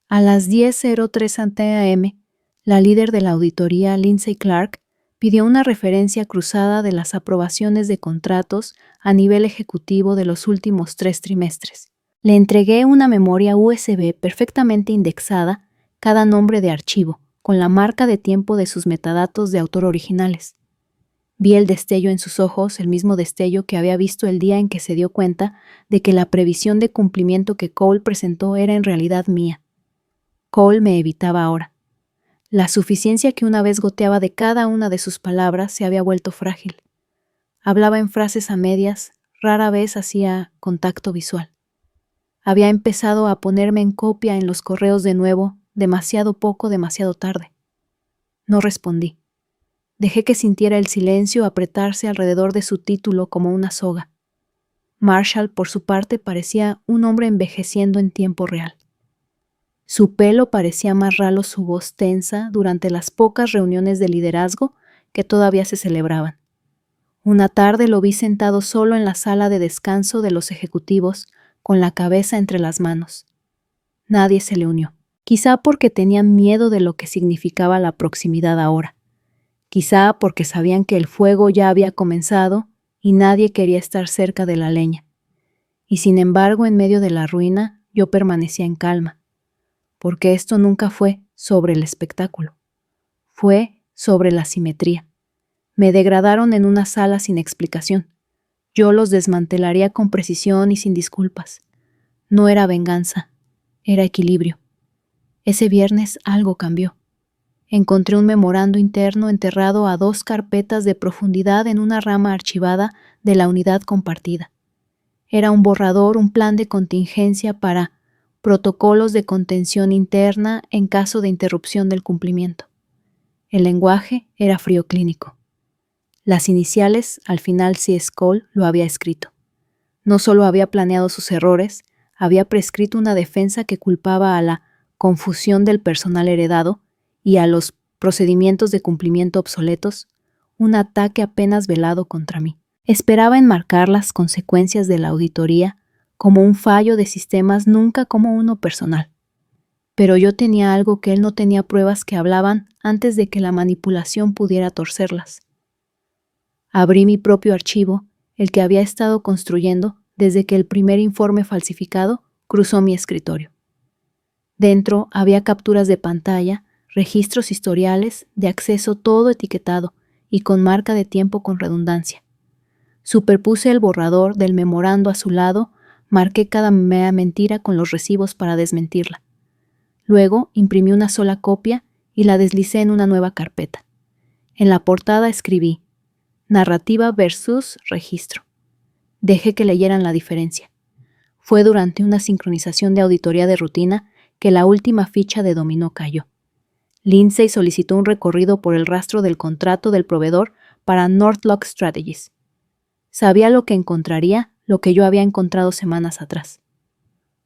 A las 10:03 a.m., la líder de la auditoría, Lindsay Clark, pidió una referencia cruzada de las aprobaciones de contratos a nivel ejecutivo de los últimos 3 trimestres. Le entregué una memoria USB perfectamente indexada, cada nombre de archivo, con la marca de tiempo de sus metadatos de autor originales. Vi el destello en sus ojos, el mismo destello que había visto el día en que se dio cuenta de que la previsión de cumplimiento que Cole presentó era en realidad mía. Cole me evitaba ahora. La suficiencia que una vez goteaba de cada una de sus palabras se había vuelto frágil. Hablaba en frases a medias, rara vez hacía contacto visual. Había empezado a ponerme en copia en los correos de nuevo, demasiado poco, demasiado tarde. No respondí. Dejé que sintiera el silencio apretarse alrededor de su título como una soga. Marshall, por su parte, parecía un hombre envejeciendo en tiempo real. Su pelo parecía más ralo, su voz tensa durante las pocas reuniones de liderazgo que todavía se celebraban. Una tarde lo vi sentado solo en la sala de descanso de los ejecutivos, con la cabeza entre las manos. Nadie se le unió, quizá porque tenían miedo de lo que significaba la proximidad ahora. Quizá porque sabían que el fuego ya había comenzado y nadie quería estar cerca de la leña. Y sin embargo, en medio de la ruina, yo permanecía en calma, porque esto nunca fue sobre el espectáculo. Fue sobre la simetría. Me degradaron en una sala sin explicación. Yo los desmantelaría con precisión y sin disculpas. No era venganza, era equilibrio. Ese viernes algo cambió. Encontré un memorando interno enterrado a 2 carpetas de profundidad en una rama archivada de la unidad compartida. Era un borrador, un plan de contingencia para protocolos de contención interna en caso de interrupción del cumplimiento. El lenguaje era frío clínico. Las iniciales, al final C.S. Cole lo había escrito. No solo había planeado sus errores, había prescrito una defensa que culpaba a la confusión del personal heredado y a los procedimientos de cumplimiento obsoletos, un ataque apenas velado contra mí. Esperaba enmarcar las consecuencias de la auditoría como un fallo de sistemas, nunca como uno personal. Pero yo tenía algo que él no tenía, pruebas que hablaban antes de que la manipulación pudiera torcerlas. Abrí mi propio archivo, el que había estado construyendo desde que el primer informe falsificado cruzó mi escritorio. Dentro había capturas de pantalla, registros historiales, de acceso todo etiquetado y con marca de tiempo con redundancia. Superpuse el borrador del memorando a su lado, marqué cada mea mentira con los recibos para desmentirla. Luego imprimí una sola copia y la deslicé en una nueva carpeta. En la portada escribí narrativa versus registro. Dejé que leyeran la diferencia. Fue durante una sincronización de auditoría de rutina que la última ficha de dominó cayó. Lindsay solicitó un recorrido por el rastro del contrato del proveedor para Northlock Strategies. Sabía lo que encontraría, lo que yo había encontrado semanas atrás.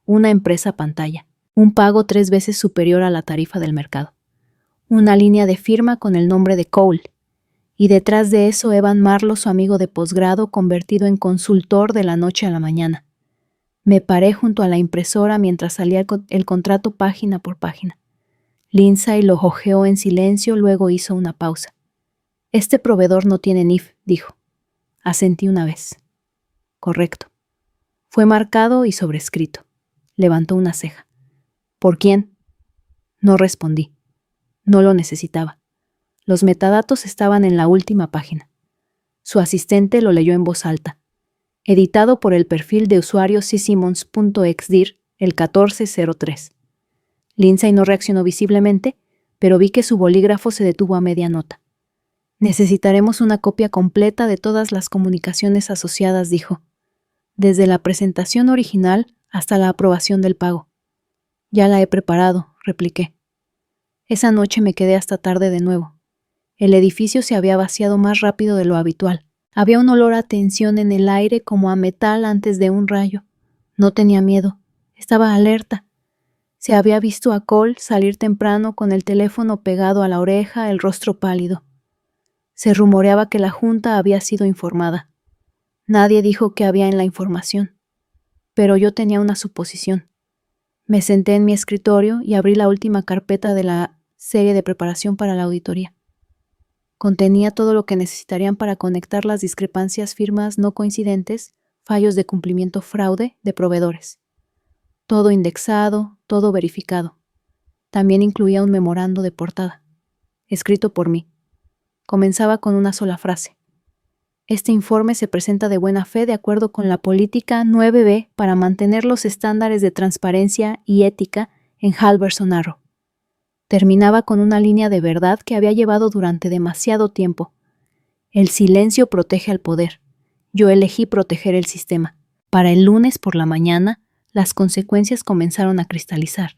Una empresa pantalla, un pago 3 veces superior a la tarifa del mercado, una línea de firma con el nombre de Cole, y detrás de eso Evan Marlowe, su amigo de posgrado, convertido en consultor de la noche a la mañana. Me paré junto a la impresora mientras salía el contrato página por página. Lindsay lo hojeó en silencio, luego hizo una pausa. Este proveedor no tiene NIF, dijo. Asentí una vez. Correcto. Fue marcado y sobrescrito. Levantó una ceja. ¿Por quién? No respondí. No lo necesitaba. Los metadatos estaban en la última página. Su asistente lo leyó en voz alta. Editado por el perfil de usuario csimmons.xdir el 1403. Lindsay no reaccionó visiblemente, pero vi que su bolígrafo se detuvo a media nota. Necesitaremos una copia completa de todas las comunicaciones asociadas, dijo, desde la presentación original hasta la aprobación del pago. Ya la he preparado, repliqué. Esa noche me quedé hasta tarde de nuevo. El edificio se había vaciado más rápido de lo habitual. Había un olor a tensión en el aire como a metal antes de un rayo. No tenía miedo. Estaba alerta. Se había visto a Cole salir temprano con el teléfono pegado a la oreja, el rostro pálido. Se rumoreaba que la junta había sido informada. Nadie dijo qué había en la información, pero yo tenía una suposición. Me senté en mi escritorio y abrí la última carpeta de la serie de preparación para la auditoría. Contenía todo lo que necesitarían para conectar las discrepancias, firmas no coincidentes, fallos de cumplimiento, fraude de proveedores. Todo indexado, todo verificado. También incluía un memorando de portada, escrito por mí. Comenzaba con una sola frase. Este informe se presenta de buena fe de acuerdo con la política 9B para mantener los estándares de transparencia y ética en Halverson Arrow. Terminaba con una línea de verdad que había llevado durante demasiado tiempo. El silencio protege al poder. Yo elegí proteger el sistema. Para el lunes por la mañana, las consecuencias comenzaron a cristalizar.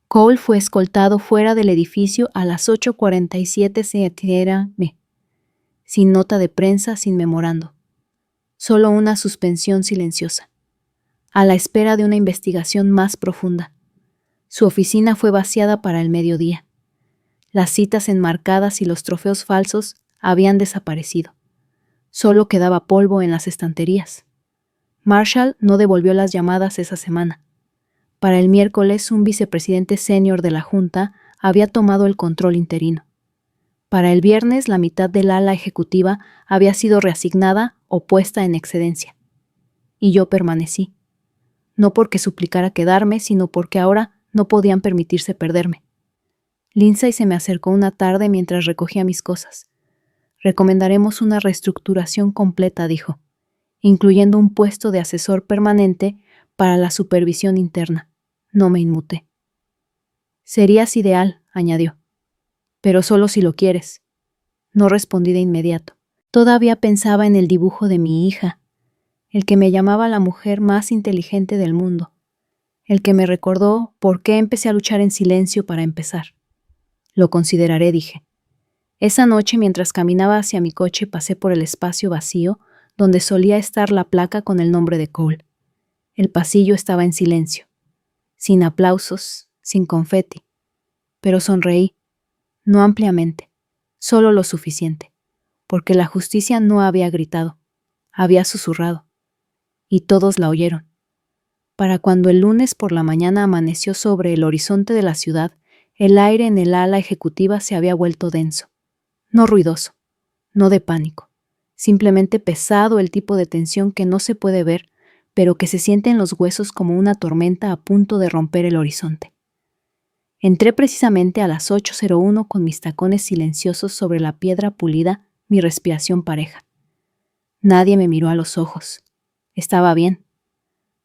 Cole fue escoltado fuera del edificio a las 8:47 CTRM, sin nota de prensa, sin memorando. Solo una suspensión silenciosa, a la espera de una investigación más profunda. Su oficina fue vaciada para el mediodía. Las citas enmarcadas y los trofeos falsos habían desaparecido. Solo quedaba polvo en las estanterías. Marshall no devolvió las llamadas esa semana. Para el miércoles, un vicepresidente senior de la Junta había tomado el control interino. Para el viernes, la mitad del ala ejecutiva había sido reasignada o puesta en excedencia. Y yo permanecí. No porque suplicara quedarme, sino porque ahora no podían permitirse perderme. Lindsay se me acercó una tarde mientras recogía mis cosas. Recomendaremos una reestructuración completa, dijo, incluyendo un puesto de asesor permanente para la supervisión interna. No me inmuté. Serías ideal, añadió. Pero solo si lo quieres. No respondí de inmediato. Todavía pensaba en el dibujo de mi hija, el que me llamaba la mujer más inteligente del mundo, el que me recordó por qué empecé a luchar en silencio para empezar. Lo consideraré, dije. Esa noche, mientras caminaba hacia mi coche, pasé por el espacio vacío donde solía estar la placa con el nombre de Cole. El pasillo estaba en silencio, sin aplausos, sin confeti, pero sonreí, no ampliamente, solo lo suficiente, porque la justicia no había gritado, había susurrado, y todos la oyeron. Para cuando el lunes por la mañana amaneció sobre el horizonte de la ciudad, el aire en el ala ejecutiva se había vuelto denso, no ruidoso, no de pánico, simplemente pesado, el tipo de tensión que no se puede ver, pero que se siente en los huesos como una tormenta a punto de romper el horizonte. Entré precisamente a las 8:01 con mis tacones silenciosos sobre la piedra pulida, mi respiración pareja. Nadie me miró a los ojos. Estaba bien.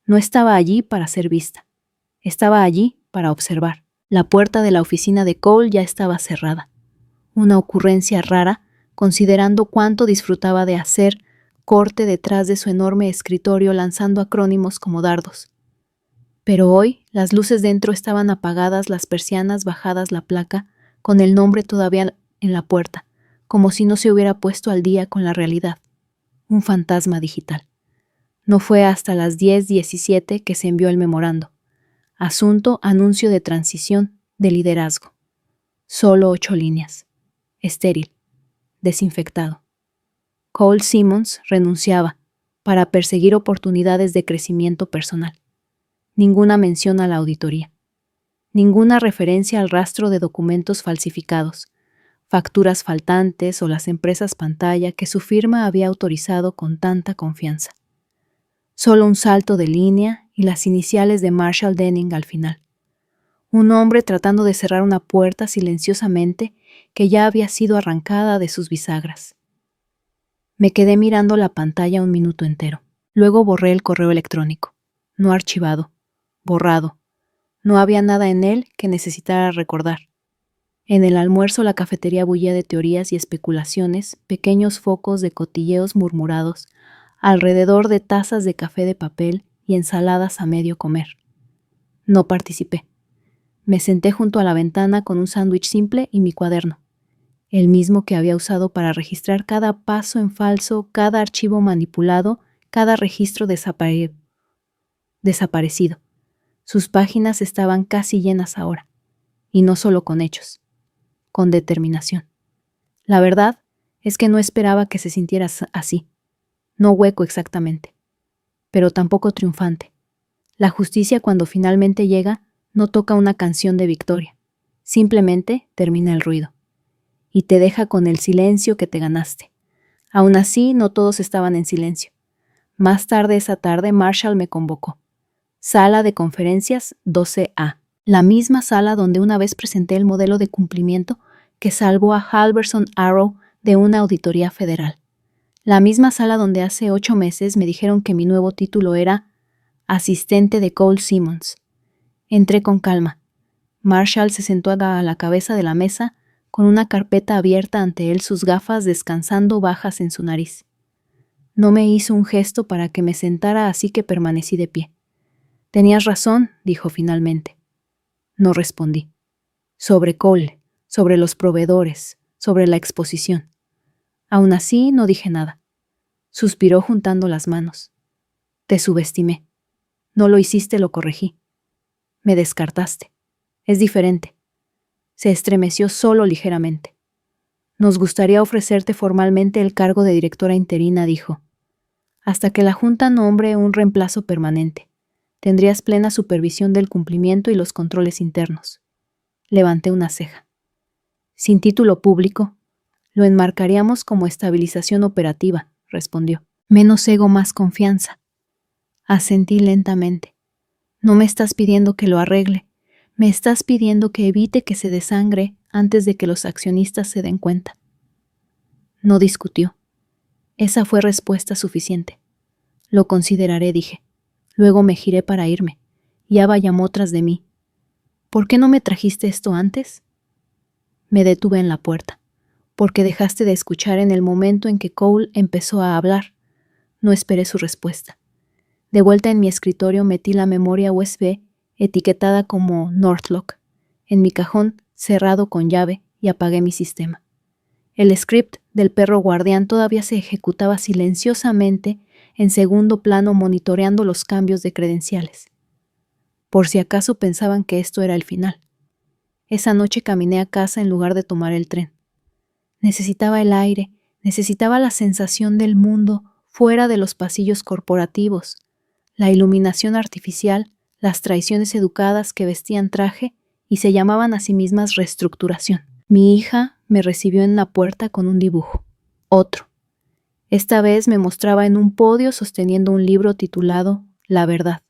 No estaba allí para ser vista. Estaba allí para observar. La puerta de la oficina de Cole ya estaba cerrada. Una ocurrencia rara, considerando cuánto disfrutaba de hacer corte detrás de su enorme escritorio lanzando acrónimos como dardos. Pero hoy las luces dentro estaban apagadas, las persianas bajadas, la placa, con el nombre todavía en la puerta, como si no se hubiera puesto al día con la realidad. Un fantasma digital. No fue hasta las 10:17 que se envió el memorando. Asunto, anuncio de transición, de liderazgo. Solo 8 líneas. Estéril. Desinfectado. Cole Simmons renunciaba para perseguir oportunidades de crecimiento personal. Ninguna mención a la auditoría. Ninguna referencia al rastro de documentos falsificados, facturas faltantes o las empresas pantalla que su firma había autorizado con tanta confianza. Solo un salto de línea y las iniciales de Marshall Denning al final. Un hombre tratando de cerrar una puerta silenciosamente que ya había sido arrancada de sus bisagras. Me quedé mirando la pantalla un minuto entero. Luego borré el correo electrónico. No archivado. Borrado. No había nada en él que necesitara recordar. En el almuerzo la cafetería bullía de teorías y especulaciones, pequeños focos de cotilleos murmurados, alrededor de tazas de café de papel y ensaladas a medio comer. No participé. Me senté junto a la ventana con un sándwich simple y mi cuaderno, el mismo que había usado para registrar cada paso en falso, cada archivo manipulado, cada registro desaparecido. Sus páginas estaban casi llenas ahora, y no solo con hechos, con determinación. La verdad es que no esperaba que se sintiera así, no hueco exactamente, pero tampoco triunfante. La justicia, cuando finalmente llega, no toca una canción de victoria, simplemente termina el ruido, y te deja con el silencio que te ganaste. Aún así, no todos estaban en silencio. Más tarde esa tarde, Marshall me convocó. Sala de conferencias 12A, la misma sala donde una vez presenté el modelo de cumplimiento que salvó a Halverson Arrow de una auditoría federal. La misma sala donde hace 8 meses me dijeron que mi nuevo título era asistente de Cole Simmons. Entré con calma. Marshall se sentó a la cabeza de la mesa con una carpeta abierta ante él, sus gafas descansando bajas en su nariz. No me hizo un gesto para que me sentara, así que permanecí de pie. Tenías razón, dijo finalmente. No respondí. Sobre Cole, sobre los proveedores, sobre la exposición. Aún así, no dije nada. Suspiró juntando las manos. Te subestimé. No lo hiciste, lo corregí. Me descartaste. Es diferente. Se estremeció solo ligeramente. Nos gustaría ofrecerte formalmente el cargo de directora interina, dijo. Hasta que la Junta nombre un reemplazo permanente. Tendrías plena supervisión del cumplimiento y los controles internos. Levanté una ceja. Sin título público, lo enmarcaríamos como estabilización operativa, respondió. Menos ego, más confianza. Asentí lentamente. No me estás pidiendo que lo arregle. Me estás pidiendo que evite que se desangre antes de que los accionistas se den cuenta. No discutió. Esa fue respuesta suficiente. Lo consideraré, dije. Luego me giré para irme. Y Ava llamó tras de mí. ¿Por qué no me trajiste esto antes? Me detuve en la puerta. Porque dejaste de escuchar en el momento en que Cole empezó a hablar. No esperé su respuesta. De vuelta en mi escritorio metí la memoria USB etiquetada como Northlock en mi cajón cerrado con llave y apagué mi sistema. El script del perro guardián todavía se ejecutaba silenciosamente en segundo plano, monitoreando los cambios de credenciales. Por si acaso pensaban que esto era el final. Esa noche caminé a casa en lugar de tomar el tren. Necesitaba el aire, necesitaba la sensación del mundo fuera de los pasillos corporativos, la iluminación artificial, las traiciones educadas que vestían traje y se llamaban a sí mismas reestructuración. Mi hija me recibió en la puerta con un dibujo. Otro. Esta vez me mostraba en un podio sosteniendo un libro titulado La Verdad.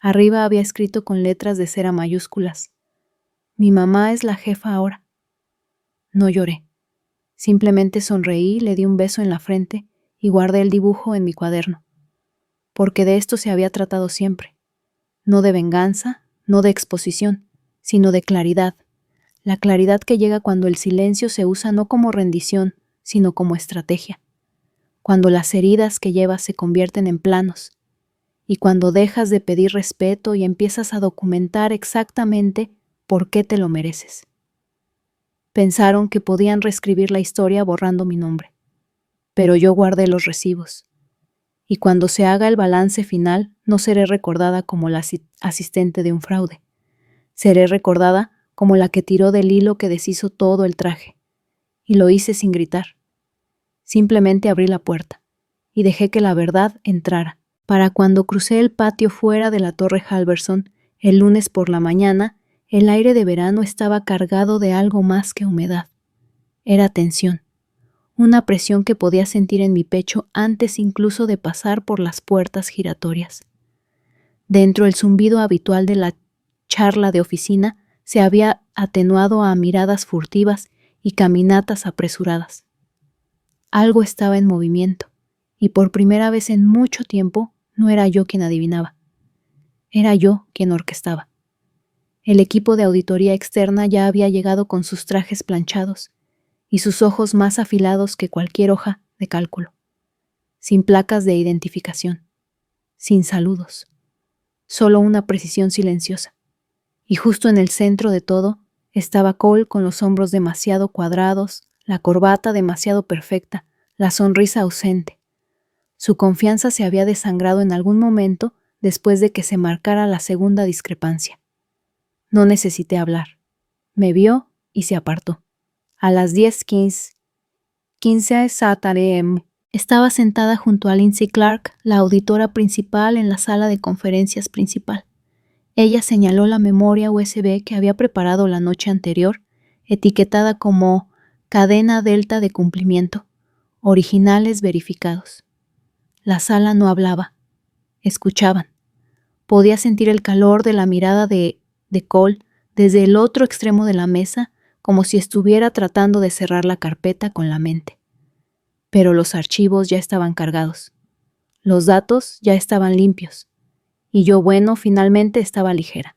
Arriba había escrito con letras de cera mayúsculas: Mi mamá es la jefa ahora. No lloré. Simplemente sonreí, le di un beso en la frente y guardé el dibujo en mi cuaderno. Porque de esto se había tratado siempre. No de venganza, no de exposición, sino de claridad. La claridad que llega cuando el silencio se usa no como rendición, sino como estrategia. Cuando las heridas que llevas se convierten en planos. Y cuando dejas de pedir respeto y empiezas a documentar exactamente por qué te lo mereces. Pensaron que podían reescribir la historia borrando mi nombre. Pero yo guardé los recibos. Y cuando se haga el balance final, no seré recordada como la asistente de un fraude. Seré recordada como la que tiró del hilo que deshizo todo el traje. Y lo hice sin gritar. Simplemente abrí la puerta y dejé que la verdad entrara. Para cuando crucé el patio fuera de la Torre Halverson, el lunes por la mañana, el aire de verano estaba cargado de algo más que humedad. Era tensión. Una presión que podía sentir en mi pecho antes incluso de pasar por las puertas giratorias. Dentro, el zumbido habitual de la charla de oficina se había atenuado a miradas furtivas y caminatas apresuradas. Algo estaba en movimiento, y por primera vez en mucho tiempo no era yo quien adivinaba. Era yo quien orquestaba. El equipo de auditoría externa ya había llegado con sus trajes planchados y sus ojos más afilados que cualquier hoja de cálculo, sin placas de identificación, sin saludos, solo una precisión silenciosa. Y justo en el centro de todo estaba Cole con los hombros demasiado cuadrados, la corbata demasiado perfecta, la sonrisa ausente. Su confianza se había desangrado en algún momento después de que se marcara la segunda discrepancia. No necesité hablar. Me vio y se apartó. A las 10:15 SATAREM. Estaba sentada junto a Lindsay Clark, la auditora principal, en la sala de conferencias principal. Ella señaló la memoria USB que había preparado la noche anterior, etiquetada como cadena delta de cumplimiento, originales verificados. La sala no hablaba. Escuchaban. Podía sentir el calor de la mirada de Cole desde el otro extremo de la mesa, como si estuviera tratando de cerrar la carpeta con la mente. Pero los archivos ya estaban cargados. Los datos ya estaban limpios. Y yo, finalmente estaba ligera.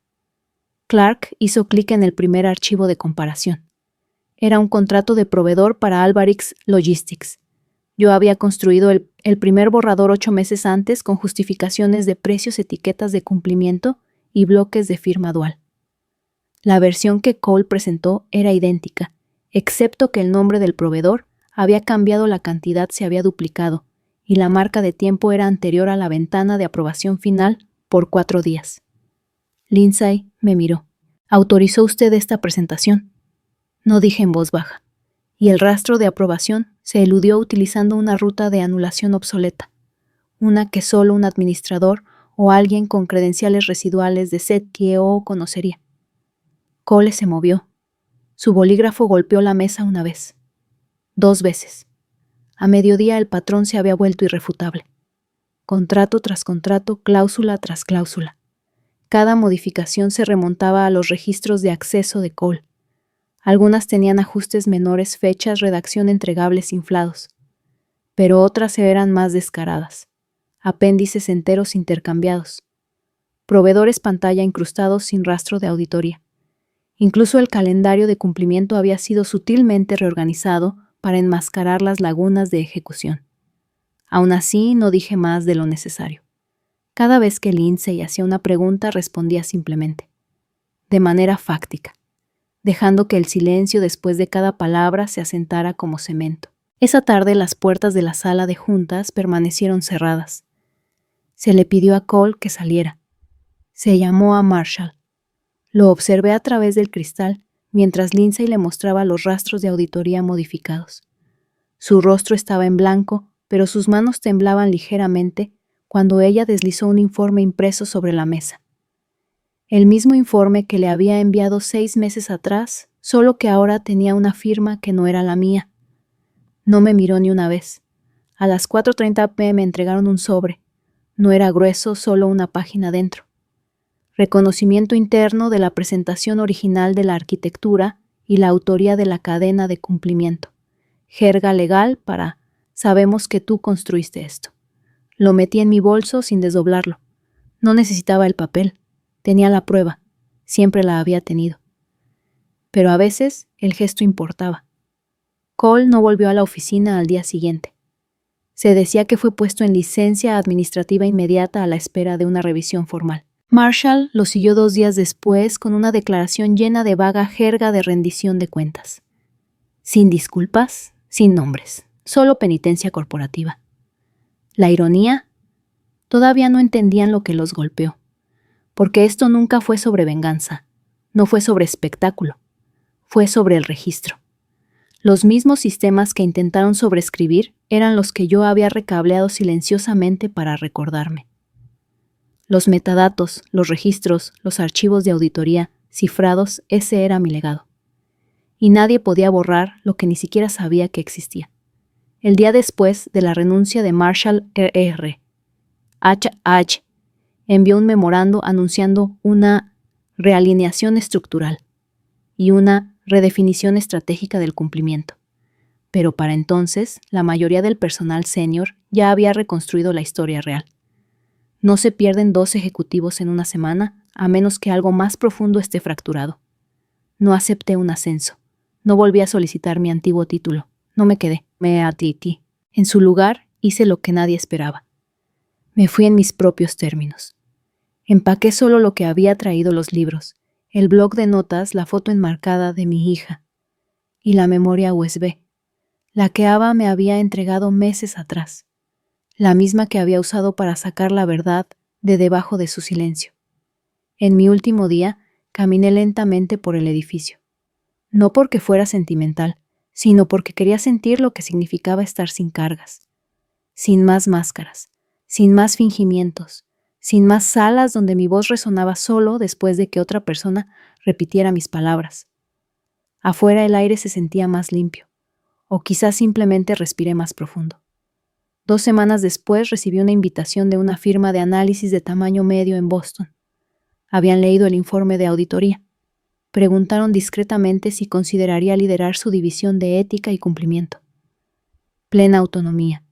Clark hizo clic en el primer archivo de comparación. Era un contrato de proveedor para Alvarix Logistics. Yo había construido el primer borrador 8 meses antes con justificaciones de precios, etiquetas de cumplimiento y bloques de firma dual. La versión que Cole presentó era idéntica, excepto que el nombre del proveedor había cambiado, la cantidad se había duplicado y la marca de tiempo era anterior a la ventana de aprobación final por 4 días. Lindsay me miró. ¿Autorizó usted esta presentación? No dije en voz baja, y el rastro de aprobación se eludió utilizando una ruta de anulación obsoleta, una que solo un administrador o alguien con credenciales residuales de ZTO conocería. Cole se movió. Su bolígrafo golpeó la mesa una vez. 2 veces. A mediodía el patrón se había vuelto irrefutable. Contrato tras contrato, cláusula tras cláusula. Cada modificación se remontaba a los registros de acceso de Cole. Algunas tenían ajustes menores, fechas, redacción, entregables inflados. Pero otras eran más descaradas. Apéndices enteros intercambiados. Proveedores pantalla incrustados sin rastro de auditoría. Incluso el calendario de cumplimiento había sido sutilmente reorganizado para enmascarar las lagunas de ejecución. Aún así, no dije más de lo necesario. Cada vez que Lindsay hacía una pregunta, respondía simplemente, de manera fáctica, dejando que el silencio después de cada palabra se asentara como cemento. Esa tarde las puertas de la sala de juntas permanecieron cerradas. Se le pidió a Cole que saliera. Se llamó a Marshall. Lo observé a través del cristal mientras Lindsay le mostraba los rastros de auditoría modificados. Su rostro estaba en blanco, pero sus manos temblaban ligeramente cuando ella deslizó un informe impreso sobre la mesa. El mismo informe que le había enviado 6 meses atrás, solo que ahora tenía una firma que no era la mía. No me miró ni una vez. A las 4:30 p.m. me entregaron un sobre. No era grueso, solo una página dentro. Reconocimiento interno de la presentación original de la arquitectura y la autoría de la cadena de cumplimiento. Jerga legal para «sabemos que tú construiste esto». Lo metí en mi bolso sin desdoblarlo. No necesitaba el papel. Tenía la prueba. Siempre la había tenido. Pero a veces el gesto importaba. Cole no volvió a la oficina al día siguiente. Se decía que fue puesto en licencia administrativa inmediata a la espera de una revisión formal. Marshall lo siguió 2 días después con una declaración llena de vaga jerga de rendición de cuentas. Sin disculpas, sin nombres, solo penitencia corporativa. La ironía, todavía no entendían lo que los golpeó, porque esto nunca fue sobre venganza, no fue sobre espectáculo, fue sobre el registro. Los mismos sistemas que intentaron sobreescribir eran los que yo había recableado silenciosamente para recordarme. Los metadatos, los registros, los archivos de auditoría, cifrados, ese era mi legado. Y nadie podía borrar lo que ni siquiera sabía que existía. El día después de la renuncia de Marshall R. H. envió un memorando anunciando una realineación estructural y una redefinición estratégica del cumplimiento. pero para entonces la mayoría del personal senior ya había reconstruido la historia real. No se pierden 2 ejecutivos en una semana, a menos que algo más profundo esté fracturado. No acepté un ascenso. No volví a solicitar mi antiguo título. No me quedé. Me atití. En su lugar, hice lo que nadie esperaba. Me fui en mis propios términos. Empaqué solo lo que había traído: los libros, el bloc de notas, la foto enmarcada de mi hija y la memoria USB, la que Ava me había entregado meses atrás, la misma que había usado para sacar la verdad de debajo de su silencio. En mi último día, caminé lentamente por el edificio. No porque fuera sentimental, sino porque quería sentir lo que significaba estar sin cargas, sin más máscaras, sin más fingimientos, sin más salas donde mi voz resonaba solo después de que otra persona repitiera mis palabras. Afuera el aire se sentía más limpio, o quizás simplemente respiré más profundo. 2 semanas después recibí una invitación de una firma de análisis de tamaño medio en Boston. Habían leído el informe de auditoría. Preguntaron discretamente si consideraría liderar su división de ética y cumplimiento. Plena autonomía,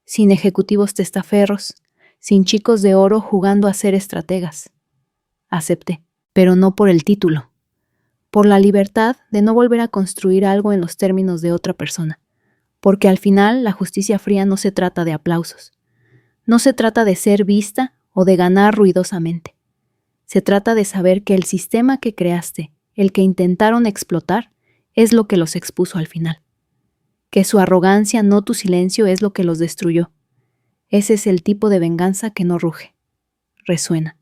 sin ejecutivos testaferros, sin chicos de oro jugando a ser estrategas. Acepté, pero no por el título, por la libertad de no volver a construir algo en los términos de otra persona, porque al final la justicia fría no se trata de aplausos, no se trata de ser vista o de ganar ruidosamente. Se trata de saber que el sistema que creaste, el que intentaron explotar, es lo que los expuso al final. Que su arrogancia, no tu silencio, es lo que los destruyó. Ese es el tipo de venganza que no ruge, resuena.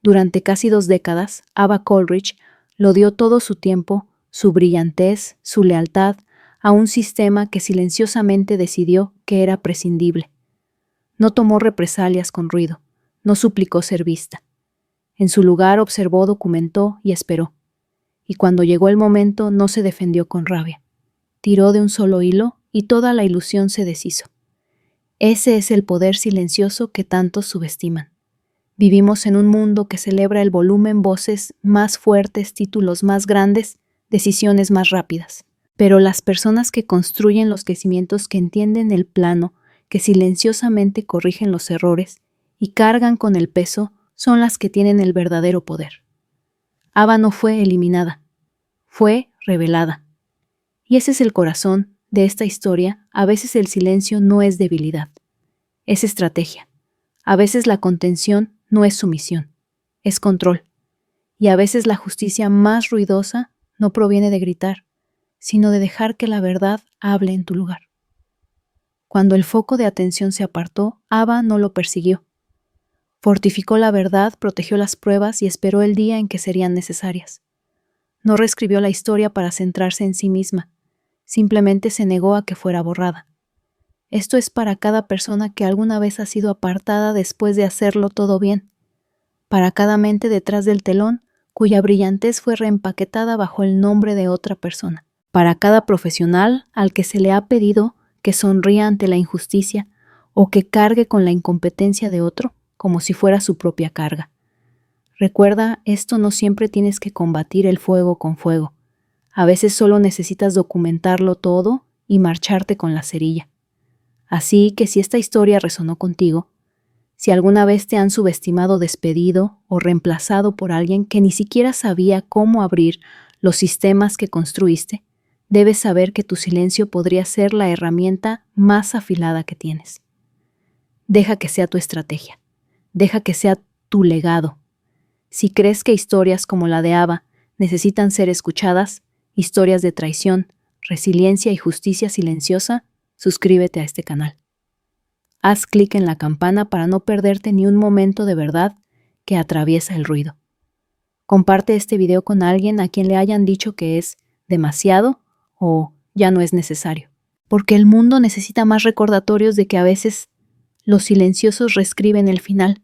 Durante casi 2 décadas, Ava Coleridge lo dio todo su tiempo, su brillantez, su lealtad, a un sistema que silenciosamente decidió que era prescindible. No tomó represalias con ruido, no suplicó ser vista. En su lugar observó, documentó y esperó. Y cuando llegó el momento no se defendió con rabia. Tiró de un solo hilo y toda la ilusión se deshizo. Ese es el poder silencioso que tantos subestiman. Vivimos en un mundo que celebra el volumen, voces más fuertes, títulos más grandes, decisiones más rápidas. Pero las personas que construyen los crecimientos, que entienden el plano, que silenciosamente corrigen los errores y cargan con el peso, son las que tienen el verdadero poder. Ava no fue eliminada, fue revelada. Y ese es el corazón de esta historia. A veces el silencio no es debilidad, es estrategia. A veces la contención no es sumisión, es control. Y a veces la justicia más ruidosa no proviene de gritar, sino de dejar que la verdad hable en tu lugar. Cuando el foco de atención se apartó, Ava no lo persiguió. Fortificó la verdad, protegió las pruebas y esperó el día en que serían necesarias. No reescribió la historia para centrarse en sí misma, simplemente se negó a que fuera borrada. Esto es para cada persona que alguna vez ha sido apartada después de hacerlo todo bien, para cada mente detrás del telón cuya brillantez fue reempaquetada bajo el nombre de otra persona, para cada profesional al que se le ha pedido que sonría ante la injusticia o que cargue con la incompetencia de otro como si fuera su propia carga. Recuerda, esto no siempre tienes que combatir el fuego con fuego. A veces solo necesitas documentarlo todo y marcharte con la cerilla. Así que si esta historia resonó contigo, si alguna vez te han subestimado, despedido o reemplazado por alguien que ni siquiera sabía cómo abrir los sistemas que construiste, debes saber que tu silencio podría ser la herramienta más afilada que tienes. Deja que sea tu estrategia. Deja que sea tu legado. Si crees que historias como la de Ava necesitan ser escuchadas, historias de traición, resiliencia y justicia silenciosa, suscríbete a este canal. Haz clic en la campana para no perderte ni un momento de verdad que atraviesa el ruido. Comparte este video con alguien a quien le hayan dicho que es demasiado o ya no es necesario, porque el mundo necesita más recordatorios de que a veces los silenciosos reescriben el final